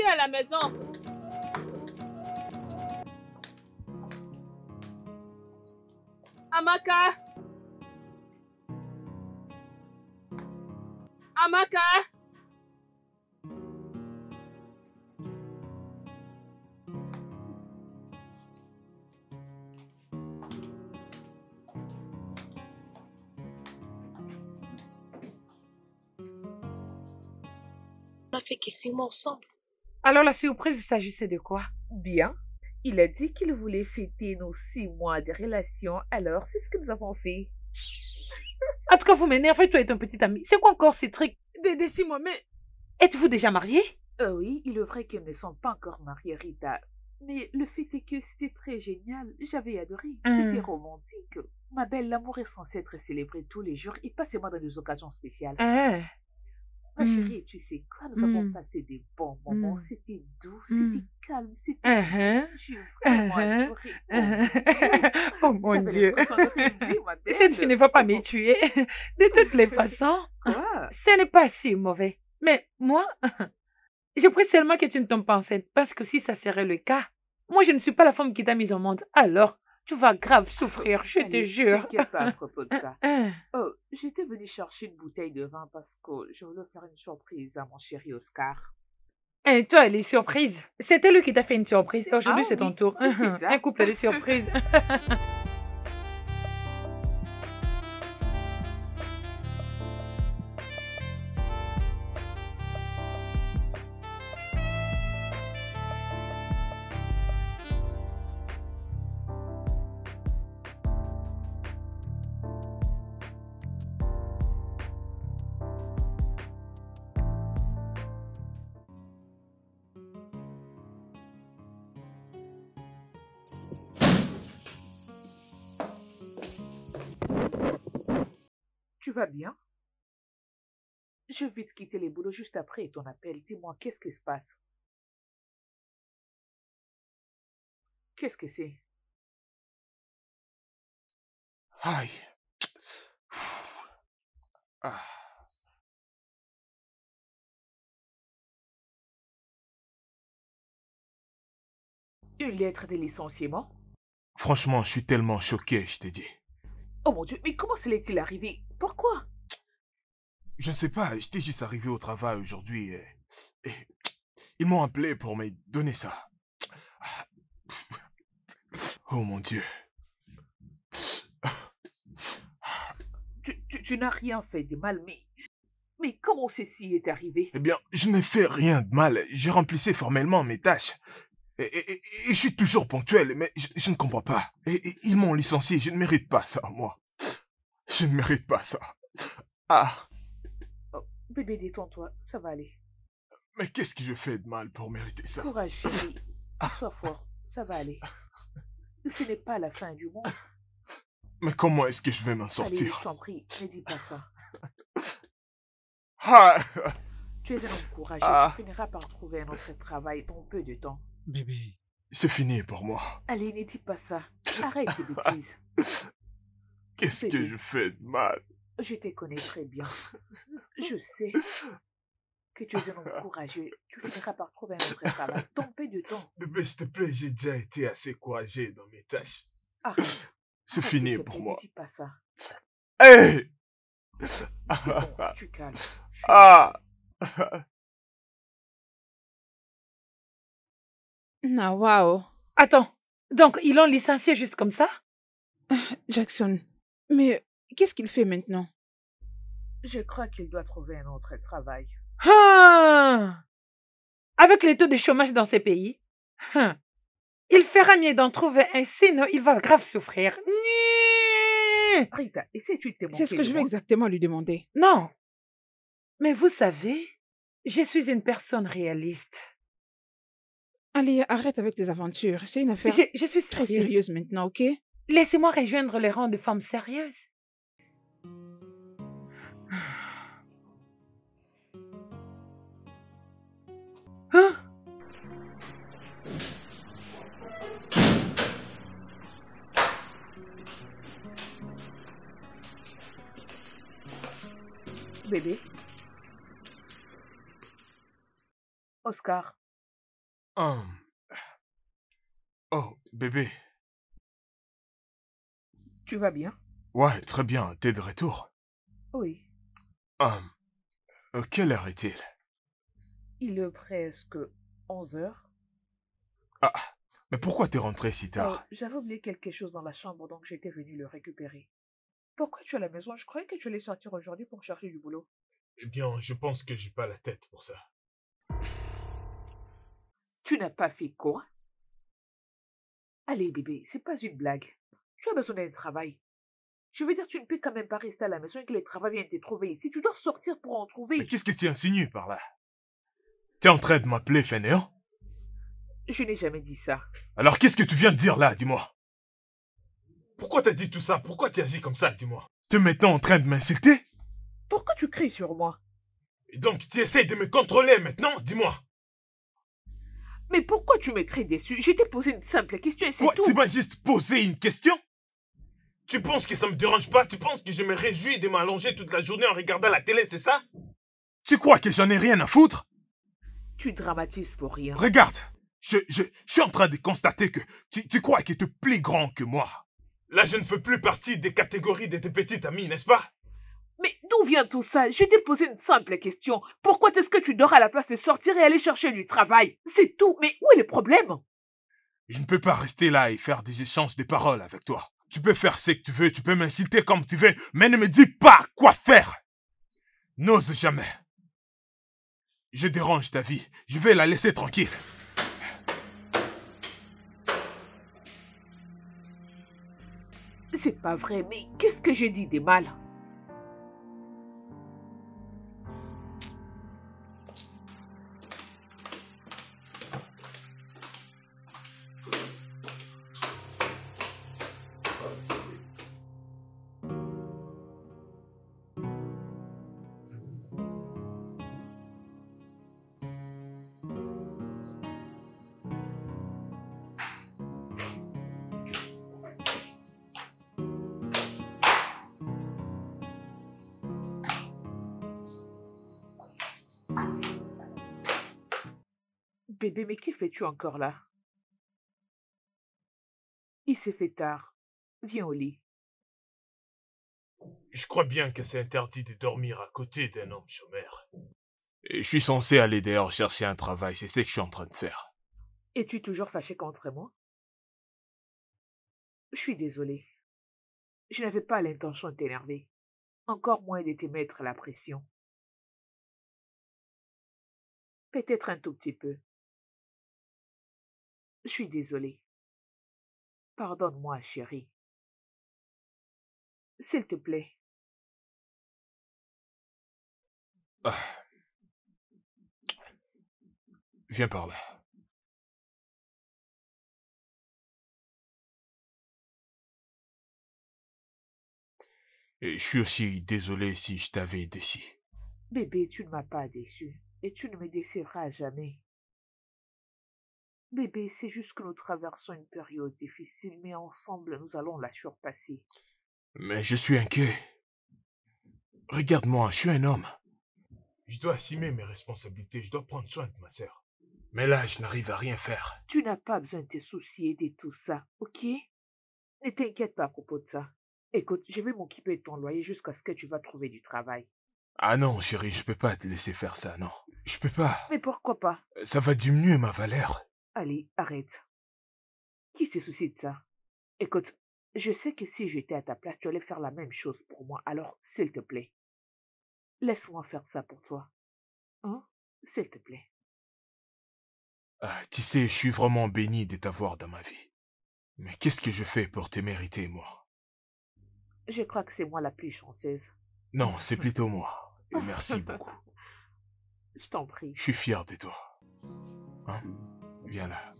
Qui est à la maison? Amaka? Amaka? On a fait que 6 mois ensemble. Alors la surprise, il s'agissait de quoi? Bien. Il a dit qu'il voulait fêter nos 6 mois de relation, alors c'est ce que nous avons fait. En tout cas, vous m'énervez, toi et ton petit ami. C'est quoi encore ces trucs? Des 6 mois, mais... Êtes-vous déjà mariés? Oui, il est vrai qu'ils ne sont pas encore mariés, Rita. Mais le fait est que c'était très génial. J'avais adoré. C'était romantique. Ma belle, l'amour est censé être célébré tous les jours et pas seulement dans des occasions spéciales. Ma chérie, tu sais quoi, nous avons passé des bons moments. C'était doux, c'était calme, c'était... J'ai vraiment adoré. Oh mon J'avais Dieu. l'impression de rêver, ma belle. Cette fille ne va pas me tuer. De toutes les façons, Quoi? ce n'est pas si mauvais. Mais moi, je prie seulement que tu ne tombes pas enceinte, parce que si ça serait le cas, moi je ne suis pas la femme qui t'a mise au monde. Alors, tu vas grave souffrir, je te Allez, jure. t'inquiète pas à propos de ça. Oh, j'étais venue chercher une bouteille de vin parce que je voulais faire une surprise à mon chéri Oscar. Et toi, les surprises. C'était lui qui t'a fait une surprise. Et aujourd'hui, Ah c'est ton oui, tour. c'est ça. Un couple de surprises. Tu vas bien? Je vais te quitter les boulots juste après ton appel. Dis-moi, qu'est-ce qui se passe? Qu'est-ce que c'est? Aïe. Ah. Une lettre de licenciement? Franchement, je suis tellement choqué, je te dis. Oh mon Dieu, mais comment cela est-il arrivé? Pourquoi? Je ne sais pas, j'étais juste arrivé au travail aujourd'hui et ils m'ont appelé pour me donner ça. Ah. Oh mon Dieu. Tu n'as rien fait de mal, mais comment ceci est arrivé? Eh bien, je n'ai fait rien de mal. Je remplissais formellement mes tâches. Et je suis toujours ponctuel, mais je ne comprends pas. Et ils m'ont licencié, je ne mérite pas ça, moi. Je ne mérite pas ça. Ah, Oh, bébé, détends-toi, ça va aller. mais qu'est-ce que je fais de mal pour mériter ça? Courage, chérie. Sois fort, ça va aller. Ce n'est pas la fin du monde. Mais comment est-ce que je vais m'en Allez, je sortir? t'en prie, ne dis pas ça. Ah, Tu es un homme courageux, Ah. tu finiras par trouver un autre travail dans peu de temps. Bébé, c'est fini pour moi. Allez, ne dis pas ça. Arrête tes bêtises. Qu'est-ce que je fais de mal? Je te connais très bien. Je sais que tu es un homme courageux. Tu finiras par trouver un autre travail dans peu de temps. Bébé, s'il te plaît, j'ai déjà été assez courageux dans mes tâches. Arrête. C'est Arrête, fini s'il te pour plaît, moi. Ne dis pas ça. Hey! C'est bon, tu calmes. Ah! ah, waouh. Attends, donc ils l'ont licencié juste comme ça? Jackson, mais qu'est-ce qu'il fait maintenant? Je crois qu'il doit trouver un autre travail. Ah! Avec les taux de chômage dans ces pays, il fera mieux d'en trouver un, sinon il va grave souffrir. Nyeh! Rita, essaie-tu de te C'est ce moquer que de je vais moi? exactement lui demander. Non, mais vous savez, je suis une personne réaliste. Allez, arrête avec tes aventures. C'est une affaire Je suis très sérieuse. sérieuse maintenant, ok? Laissez-moi rejoindre les rangs de femmes sérieuses. Hein? Bébé? Oscar, Hum. Oh, bébé. Tu vas bien? Ouais, très bien, t'es de retour. Oui. Hum. Quelle heure est-il? Il est presque 11 heures. Ah, mais pourquoi t'es rentré si tard? J'avais oublié quelque chose dans la chambre, donc j'étais venu le récupérer. Pourquoi tu es à la maison? Je croyais que tu allais sortir aujourd'hui pour chercher du boulot. Eh bien, je pense que j'ai pas la tête pour ça. Tu n'as pas fait quoi? Allez, bébé, c'est pas une blague. Tu as besoin d'un travail. Je veux dire, tu ne peux quand même pas rester à la maison et que le travail vienne te trouver ici. Tu dois sortir pour en Mais trouver. qu'est-ce que tu insinues par là? T'es en train de m'appeler fainéant? Je n'ai jamais dit ça. Alors qu'est-ce que tu viens de dire là, dis-moi? Pourquoi t'as dit tout ça? Pourquoi tu agis comme ça, dis-moi? T'es maintenant en train de m'insulter? Pourquoi tu cries sur moi? Et donc tu essayes de me contrôler maintenant, dis-moi? Mais pourquoi tu me cries dessus? Je t'ai posé une simple question et c'est Quoi, tout. tu m'as juste posé une question? Tu penses que ça me dérange pas? Tu penses que je me réjouis de m'allonger toute la journée en regardant la télé, c'est ça? Tu crois que j'en ai rien à foutre? Tu dramatises pour rien. Regarde, je suis en train de constater que tu crois que tu es plus grand que moi. Là, je ne fais plus partie des catégories de tes petites amies, n'est-ce pas? Mais d'où vient tout ça? Je t'ai posé une simple question. Pourquoi est-ce que tu dors à la place de sortir et aller chercher du travail? C'est tout. Mais où est le problème? Je ne peux pas rester là et faire des échanges de paroles avec toi. Tu peux faire ce que tu veux, tu peux m'insulter comme tu veux, mais ne me dis pas quoi faire. N'ose jamais. Je dérange ta vie, je vais la laisser tranquille. C'est pas vrai, mais qu'est-ce que j'ai dit de mal? Bébé, mais qui fais-tu encore là? Il s'est fait tard. Viens au lit. Je crois bien que c'est interdit de dormir à côté d'un homme chômeur. Et je suis censé aller dehors chercher un travail, c'est ce que je suis en train de faire. Es-tu toujours fâché contre moi? Je suis désolée. Je n'avais pas l'intention de t'énerver. Encore moins de te mettre la pression. Peut-être un tout petit peu. Je suis désolée. Pardonne-moi, chérie. S'il te plaît. Ah. Viens par là. Et je suis aussi désolé si je t'avais déçu. Bébé, tu ne m'as pas déçu. Et tu ne me décevras jamais. Bébé, c'est juste que nous traversons une période difficile, mais ensemble, nous allons la surpasser. Mais je suis inquiet. Regarde-moi, je suis un homme. Je dois assumer mes responsabilités, je dois prendre soin de ma sœur. Mais là, je n'arrive à rien faire. Tu n'as pas besoin de te soucier de tout ça, ok? Ne t'inquiète pas à propos de ça. Écoute, je vais m'occuper de ton loyer jusqu'à ce que tu vas trouver du travail. Ah non, chérie, je peux pas te laisser faire ça, non. Je peux pas. Mais pourquoi pas? Ça va diminuer ma valeur. Allez, arrête. Qui se soucie de ça? Écoute, je sais que si j'étais à ta place, tu allais faire la même chose pour moi, alors s'il te plaît, laisse-moi faire ça pour toi. Hein? S'il te plaît. Ah, tu sais, je suis vraiment béni de t'avoir dans ma vie. Mais qu'est-ce que je fais pour te mériter, moi? Je crois que c'est moi la plus chanceuse. Non, c'est plutôt moi. Et merci beaucoup. Je t'en prie. Je suis fier de toi. Hein? Viens là.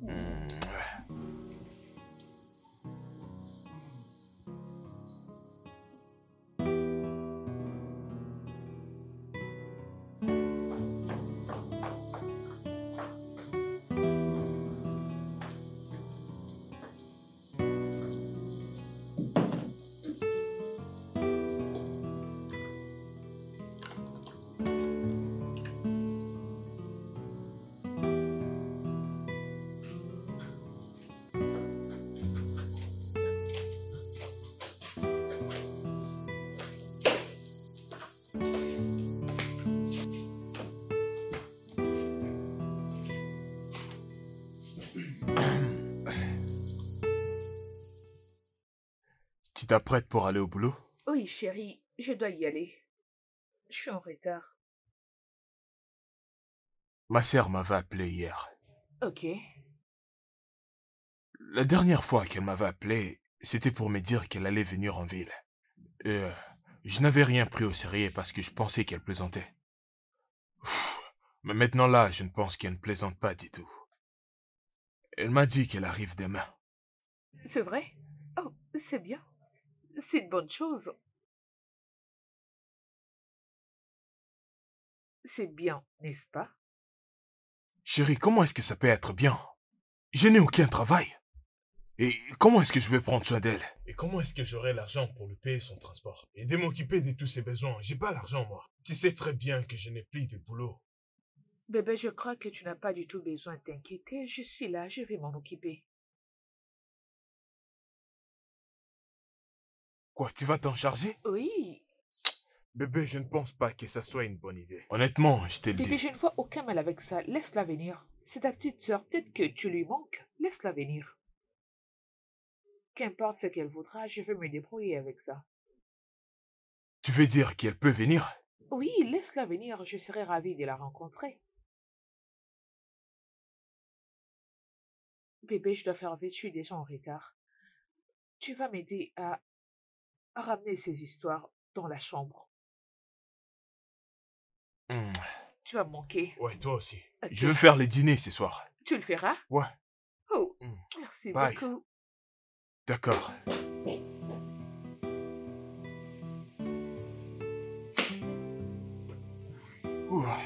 Tu t'apprêtes pour aller au boulot? Oui, chérie, je dois y aller. Je suis en retard. Ma sœur m'avait appelé hier. Ok. La dernière fois qu'elle m'avait appelé, c'était pour me dire qu'elle allait venir en ville. Et je n'avais rien pris au sérieux parce que je pensais qu'elle plaisantait. Ouf. Mais maintenant là, je ne pense qu'elle ne plaisante pas du tout. Elle m'a dit qu'elle arrive demain. C'est vrai? Oh, c'est bien. C'est une bonne chose. C'est bien, n'est-ce pas? Chérie, comment est-ce que ça peut être bien? Je n'ai aucun travail. Et comment est-ce que je vais prendre soin d'elle? Et comment est-ce que j'aurai l'argent pour lui payer son transport? Et de m'occuper de tous ses besoins? J'ai pas l'argent, moi. Tu sais très bien que je n'ai plus de boulot. Bébé, je crois que tu n'as pas du tout besoin de t'inquiéter. Je suis là, je vais m'en occuper. Quoi, tu vas t'en charger? Oui. Bébé, je ne pense pas que ça soit une bonne idée. Honnêtement, je te le Bébé, dis. je ne vois aucun mal avec ça. Laisse-la venir. C'est ta petite sœur. Peut-être que tu lui manques. Laisse-la venir. Qu'importe ce qu'elle voudra, je vais me débrouiller avec ça. Tu veux dire qu'elle peut venir? Oui, laisse-la venir. Je serai ravie de la rencontrer. Bébé, je dois faire vite. Je suis déjà en retard. Tu vas m'aider à ramener ces histoires dans la chambre. Hmm. Tu vas me manquer. Ouais, toi aussi. Ok. Je veux faire le dîner ce soir. Tu le feras? Ouais, Oh, Hmm. merci Bye. beaucoup. d'accord. Ouah.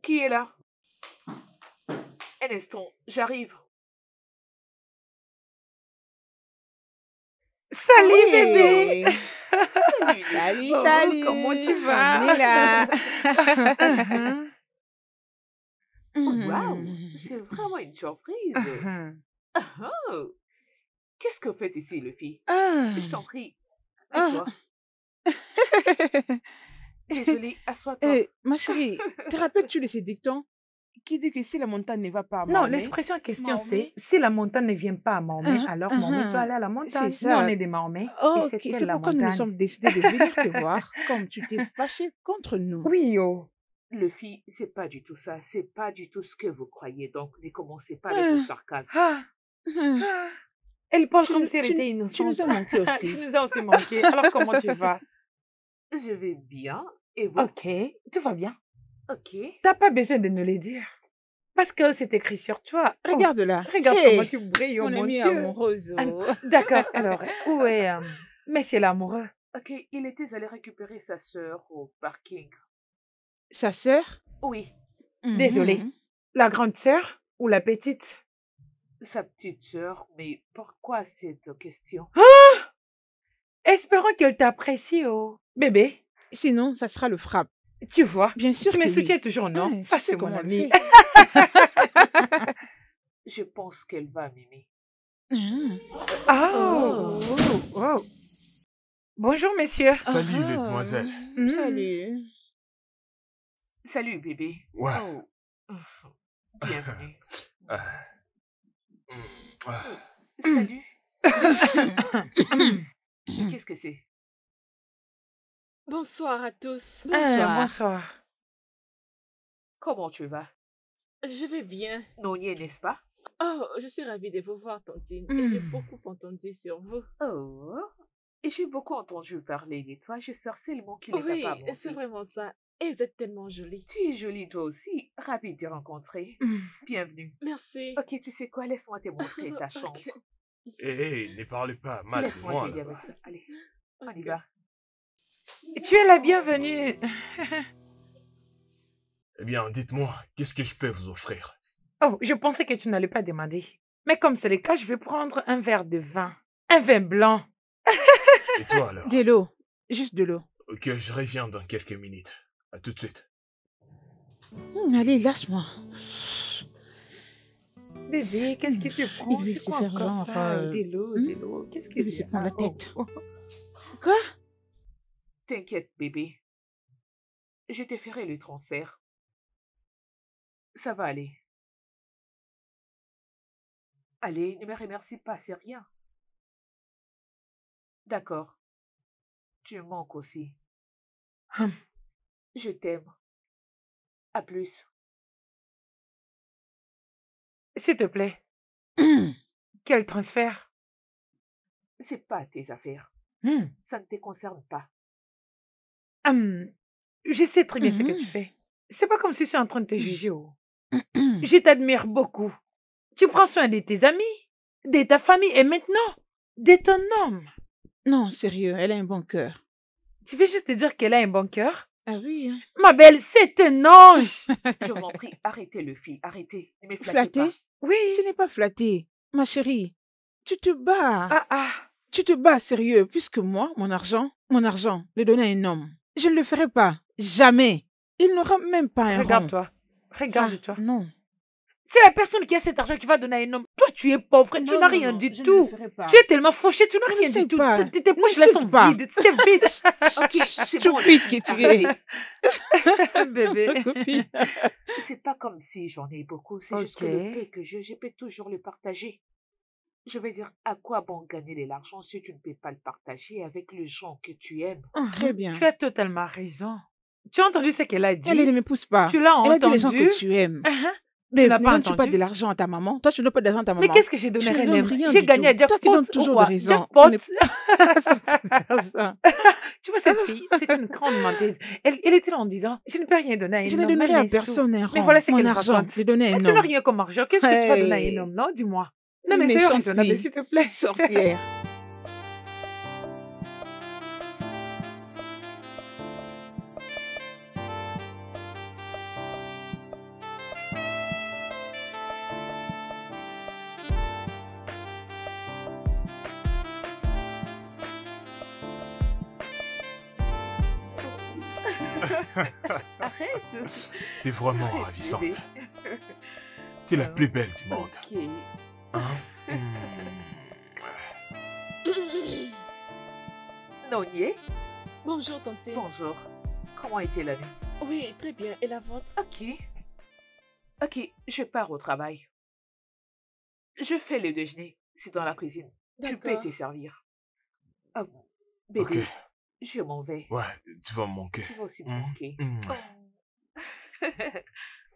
Qui est là? Un instant, j'arrive. Salut Oui. bébé. Salut. Salut, Oh, salut. comment tu On vas? est là. Waouh, Mhm. c'est vraiment une surprise. Mhm. Oh, qu'est-ce que vous faites ici, le fille? Ah. Je t'en prie, Ah. tais-toi. Désolée, assois-toi. Ma chérie, te rappelles-tu de ces dictons qui dit que si la montagne ne va pas à Non, Mahomet, l'expression en question, c'est Mahomet. si la montagne ne vient pas à Mahomet, Hein, alors Mahomet peut aller à la C'est montagne. Nous, on ça. est des Mahomet. Et Ok, c'est elle c'est la pourquoi nous nous montagne. sommes décidés de venir te voir, comme tu t'es fâché contre nous. Oui, yo. Le fille, c'est pas du tout ça. C'est pas du tout ce que vous croyez. Donc, ne commencez pas avec le Ah. sarcasme. Ah, Hum. ah. Elle parle Tu, comme si elle tu- était tu innocente. nous as manqué Tu aussi. nous as aussi manqué. Alors, comment tu vas? Je vais bien. Et vous? Ok, tout va bien. Ok. T'as pas besoin de nous le dire. Parce que c'est écrit sur toi. Oh, Regarde-là. regarde Hey, comment tu brilles, oh mon mon ami Dieu. amoureuse. Ah, d'accord, alors, où est Monsieur l'amoureux? Ok, il était allé récupérer sa sœur au parking. Sa sœur? Oui, Désolée. Mhm. La grande sœur ou la petite? sa petite sœur. Mais pourquoi cette question? Espérons qu'elle t'apprécie, oh. Bébé, Sinon, ça sera le frappe. tu vois, Bien sûr tu me que soutiens oui. toujours, non? Ouais, Ça, tu sais c'est mon comment on le ami. fait. Je pense qu'elle va m'aimer. Ah. Oh, Oh. oh, oh. Bonjour, messieurs. Salut, les Ah. demoiselles. Salut. Salut, bébé. Ouais. Oh. Bienvenue. Ah. Ah. Salut. Qu'est-ce que c'est? Bonsoir à tous. Bonsoir. Bonsoir. Comment tu vas? Je vais bien. Nonier, n'est-ce pas? Oh, je suis ravie de vous voir, Tantine. Et j'ai Mm. beaucoup entendu sur vous. Oh. Et j'ai beaucoup entendu parler de toi. Je sors seulement qu'il ne Oui, t'a pas c'est menti. vraiment ça. Et vous êtes tellement jolie. Tu es jolie toi aussi. Ravie de te rencontrer. Mm. Bienvenue. Merci. Ok, tu sais quoi? Laisse-moi te montrer ta chambre. Ok. Hé, hé, ne parlez pas mal de Laisse-moi moi, t'aider là. avec ça. Allez, on y Ok. va. Tu es la bienvenue. Eh bien, dites-moi, qu'est-ce que je peux vous offrir? Oh, je pensais que tu n'allais pas demander. Mais comme c'est le cas, je vais prendre un verre de vin. Un vin blanc. Et toi alors? De l'eau. Juste de l'eau. Ok, je reviens dans quelques minutes. À tout de suite. Allez, lâche-moi. Bébé, qu'est-ce que tu prends? Il veut C'est se quoi faire encore genre, ça? De l'eau. Qu'est-ce il veut qu'il se y a? prendre la Oh, tête. oh. Quoi? T'inquiète, bébé. Je te ferai le transfert. Ça va aller. Allez, ne me remercie pas, c'est rien. D'accord. Tu me manques aussi. Hum. Je t'aime. À plus. S'il te plaît, quel transfert? C'est pas tes affaires. Hum. Ça ne te concerne pas. Je sais très bien ce que tu fais. C'est pas comme si je suis en train de te juger. Oh. Je t'admire beaucoup. Tu prends soin de tes amis, de ta famille et maintenant de ton homme. Non, sérieux, elle a un bon cœur. Tu veux juste te dire qu'elle a un bon cœur? Ah oui, hein. Ma belle, c'est un ange. Je vous en prie, arrêtez le fille, arrêtez. Ne me flattez Flatter? pas. Oui. Ce n'est pas flatter. Ma chérie, tu te bats. Ah. Tu te bats sérieux, puisque moi, mon argent, le donner à un homme. Je ne le ferai pas. Jamais. Il n'aura même pas un rond. Regarde-toi. Regarde-toi. Ah, non. C'est la personne qui a cet argent qui va donner à un homme. Toi, tu es pauvre, tu n'as rien du tout. Tu es tellement fauché, tu n'as Je ne rien sais du tout. pas. Tes poches là N'insulte sont pas. vides. C'est vide. Ok, c'est bon. Stupide que tu es. Arrêtez. Bébé. Copine. C'est pas comme si j'en ai beaucoup, c'est juste que Ok. le peu que je peux toujours le partager. Je veux dire, à quoi bon gagner de l'argent si tu ne peux pas le partager avec les gens que tu aimes? Très bien. Tu as totalement raison. Tu as entendu ce qu'elle a dit? Elle ne m'épouse pas. Tu l'as Elle a dit les gens entendu? que tu aimes. Tu Mais n'as ne pas donnes-tu pas entendu? de l'argent à ta maman? Toi, tu ne donnes pas d'argent à ta maman. Mais qu'est-ce que j'ai Tu donné à ne un donnes homme? rien J'ai du gagné à tout. Toi qui donnes jackpot. toujours Roi. des raisons. Jackpot. On est- Sortir de l'argent. Tu vois, cette fille, c'est une grande menteuse. Elle était là en disant, je ne peux rien donner à un Je homme. ne donnerai même à les personne un sous. Mais rond. voilà ce Mon qu'elle argent, raconte. je donne à Elle, un tu n'as homme. rien comme argent. Qu'est-ce que tu vas donner à un Hey. homme, non? Dis-moi. Non, mais c'est Méchante raisonnable, fille. s'il te plaît. Sorcière. Arrête. T'es vraiment Arrête, ravissante. bébé. T'es la plus belle du monde. Ok. Hein? Nonier, Bonjour, tante. bonjour. Comment était la nuit? Oui, très bien. Et la vôtre? Ok. Ok, je pars au travail. Je fais le déjeuner. C'est dans la cuisine. Tu peux D'accord. te servir. Ah, Ok. bébé, je m'en vais. Ouais, tu vas me manquer. Tu vas aussi me Mm, manquer. mm. Oh. Ok.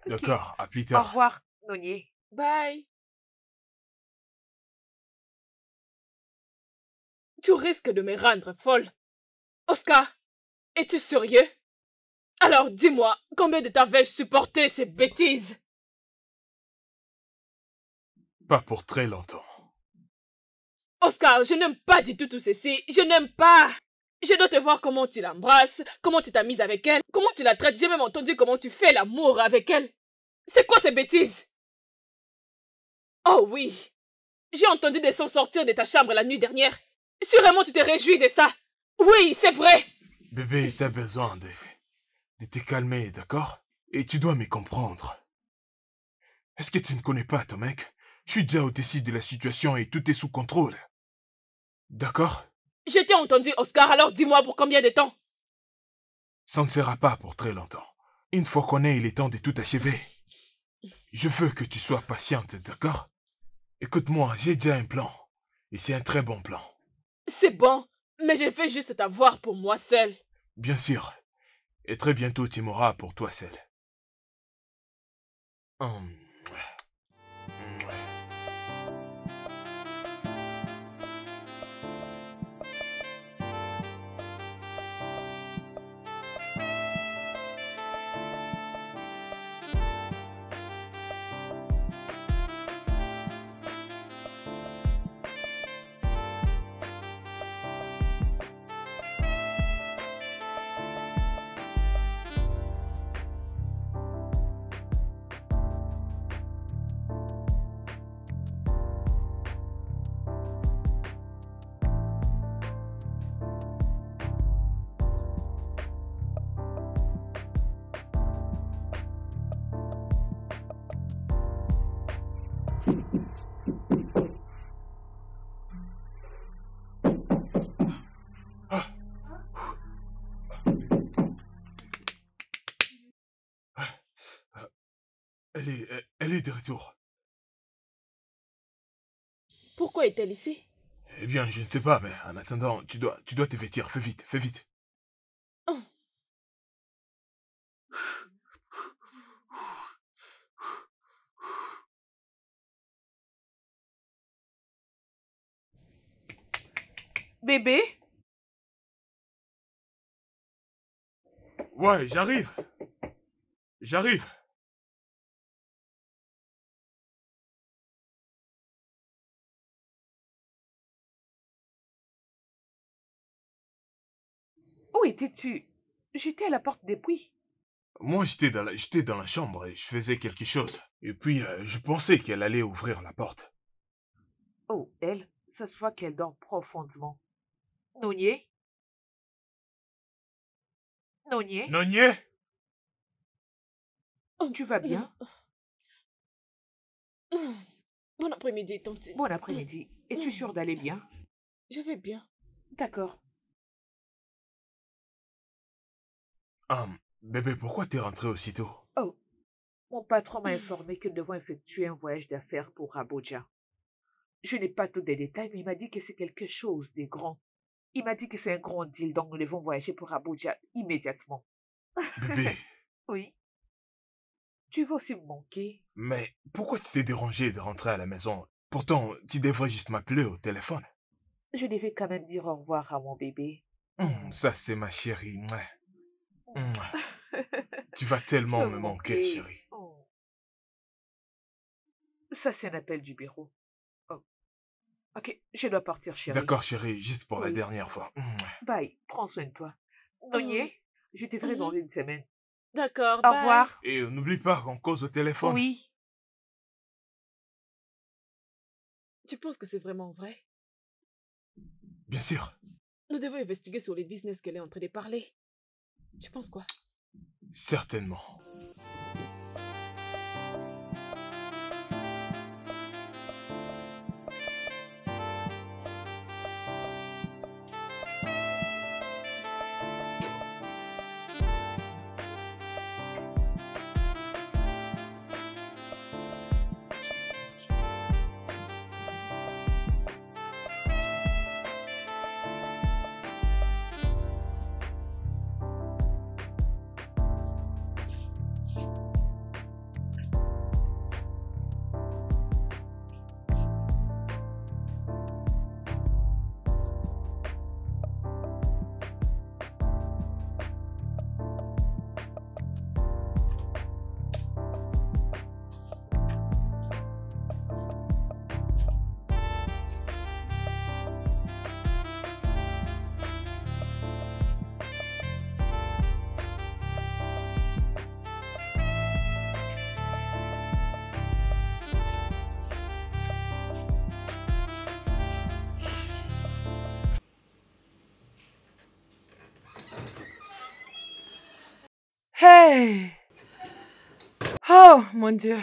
D'accord, à plus Au tard. revoir, Nonier. Bye. Tu risques de me rendre folle. Oscar, es-tu sérieux? Alors dis-moi, combien de temps vais-je supporter ces bêtises? Pas pour très longtemps. Oscar, je n'aime pas du tout ceci. Je n'aime pas. Je dois te voir comment tu l'embrasses, comment tu t'as mise avec elle, comment tu la traites. J'ai même entendu comment tu fais l'amour avec elle. C'est quoi ces bêtises? Oh oui. J'ai entendu des sons sortir de ta chambre la nuit dernière. Sûrement tu te réjouis de ça. Oui, c'est vrai. Bébé, t'as besoin de te calmer, d'accord? Et tu dois me comprendre. Est-ce que tu ne connais pas ton mec? Je suis déjà au-dessus de la situation et tout est sous contrôle. D'accord? Je t'ai entendu, Oscar, alors dis-moi pour combien de temps? Ça ne sera pas pour très longtemps. Une fois qu'on ait, il est temps de tout achever. Je veux que tu sois patiente, d'accord? Écoute-moi, j'ai déjà un plan. Et c'est un très bon plan. C'est bon, mais je veux juste t'avoir pour moi seule. Bien sûr. Et très bientôt, tu m'auras pour toi seul. Hum. Elle est de retour. Pourquoi est-elle ici? Eh bien, je ne sais pas, mais en attendant, tu dois te vêtir. Fais vite, fais vite. Oh. Bébé? Ouais, j'arrive. J'arrive. Où étais-tu? J'étais à la porte depuis. Moi, j'étais dans la chambre et je faisais quelque chose. Et puis, je pensais qu'elle allait ouvrir la porte. Oh, elle, ça se voit qu'elle dort profondément. Nonier? Nonier? Nonier? Tu vas bien? Bon après-midi, tante. Bon après-midi. Es-tu sûre d'aller bien? Je vais bien. D'accord. Bébé, pourquoi t'es rentré aussitôt? Oh, mon patron m'a informé que nous devons effectuer un voyage d'affaires pour Abuja. Je n'ai pas tous les détails, mais il m'a dit que c'est quelque chose de grand. Il m'a dit que c'est un grand deal, donc nous devons voyager pour Abuja immédiatement. Bébé, Oui. Tu vas aussi me manquer. mais pourquoi tu t'es dérangé de rentrer à la maison? Pourtant, tu devrais juste m'appeler au téléphone. Je devais quand même dire au revoir à mon bébé. Ça, c'est ma chérie. Tu vas tellement me manquer, chérie. Oh. Ça, c'est un appel du bureau. Oh. Ok, je dois partir, chérie. D'accord, chérie, juste pour la Oui. dernière fois. Bye, prends soin de toi. Nonier, je te verrai dans une semaine. D'accord, Au bye. revoir. Et n'oublie pas qu'on cause au téléphone. Oui. Tu penses que c'est vraiment vrai? Bien sûr. Nous devons investiguer sur les business qu'elle est en train de parler. Tu penses quoi? Certainement. Hey! Oh, mon Dieu.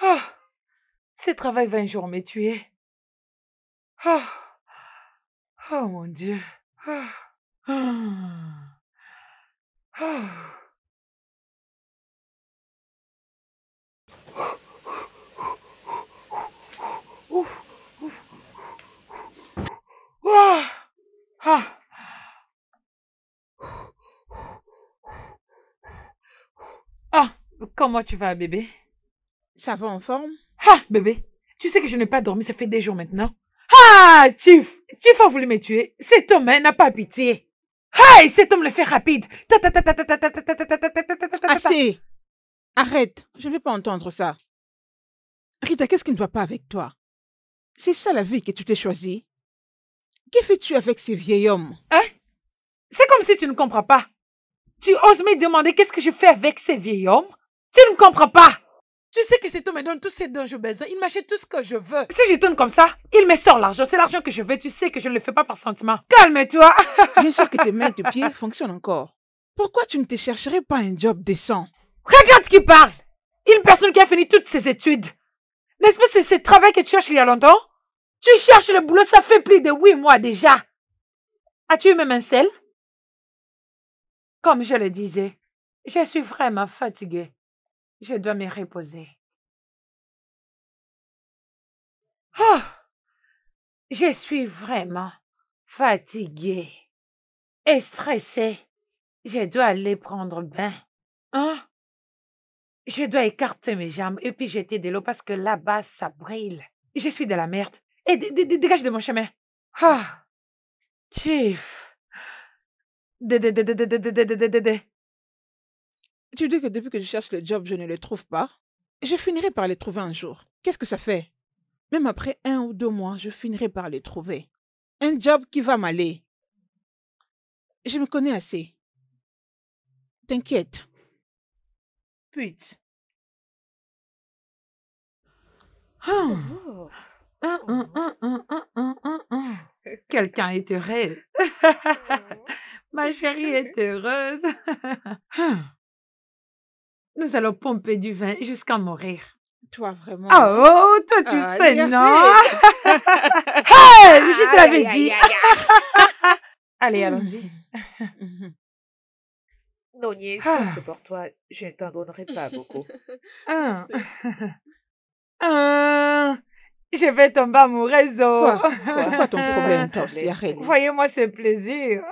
Oh, ce travail va un jour me tuer. Oh, oh mon Dieu. Oh, oh. Ouf, ouf. Oh, ah. Ah, comment tu vas, bébé? Ça va en forme? Ah, bébé, tu sais que je n'ai pas dormi, ça fait des jours maintenant. Ah, Chief a voulu me tuer. Cet homme n'a pas pitié. Hey, cet homme le fait rapide. Assez! Arrête, je ne vais pas entendre ça. Rita, qu'est-ce qui ne va pas avec toi? C'est ça la vie que tu t'es choisie? Que fais-tu avec ces vieils hommes? Hein? C'est comme si tu ne comprends pas. Tu oses me demander qu'est-ce que je fais avec ces vieils hommes? Tu ne comprends pas. Tu sais que cet homme me donne tout ce dont j'ai besoin. Il m'achète tout ce que je veux. Si je tourne comme ça, il me sort l'argent. C'est l'argent que je veux. Tu sais que je ne le fais pas par sentiment. Calme-toi. Bien sûr que tes mains et tes pieds fonctionnent encore. Pourquoi tu ne te chercherais pas un job décent? Regarde qui parle. Une personne qui a fini toutes ses études. N'est-ce pas c'est ce travail que tu cherches il y a longtemps? Tu cherches le boulot, ça fait plus de 8 mois déjà. As-tu eu même un sel? Comme je le disais, je suis vraiment fatiguée. Je dois me reposer. Oh, je suis vraiment fatiguée et stressée. Je dois aller prendre bain. Hein? Je dois écarter mes jambes et puis jeter de l'eau parce que là-bas, ça brille. Je suis de la merde. Et dégage de mon chemin. Ah, chief. Tu dis que depuis que je cherche le job, je ne le trouve pas. Je finirai par le trouver un jour. Qu'est-ce que ça fait? Même après 1 ou 2 mois, je finirai par le trouver. Un job qui va m'aller. Je me connais assez. T'inquiète. Pute. Oh. Quelqu'un est heureux. Ma chérie est heureuse. Nous allons pomper du vin jusqu'à mourir. Toi, vraiment. Oh, toi, tu Allez, sais, Afé. non? Hey, je te l'avais Aïe, dit. aïe, aïe, Allez, allons-y. aïe. Nonier, Ah. ça c'est pour toi. Je ne t'en donnerai pas beaucoup. Ah. C'est- Ah. Je vais tomber amoureuse. oh. Quoi? C'est quoi ton problème, toi aussi? Arrête. Voyez-moi ce plaisir.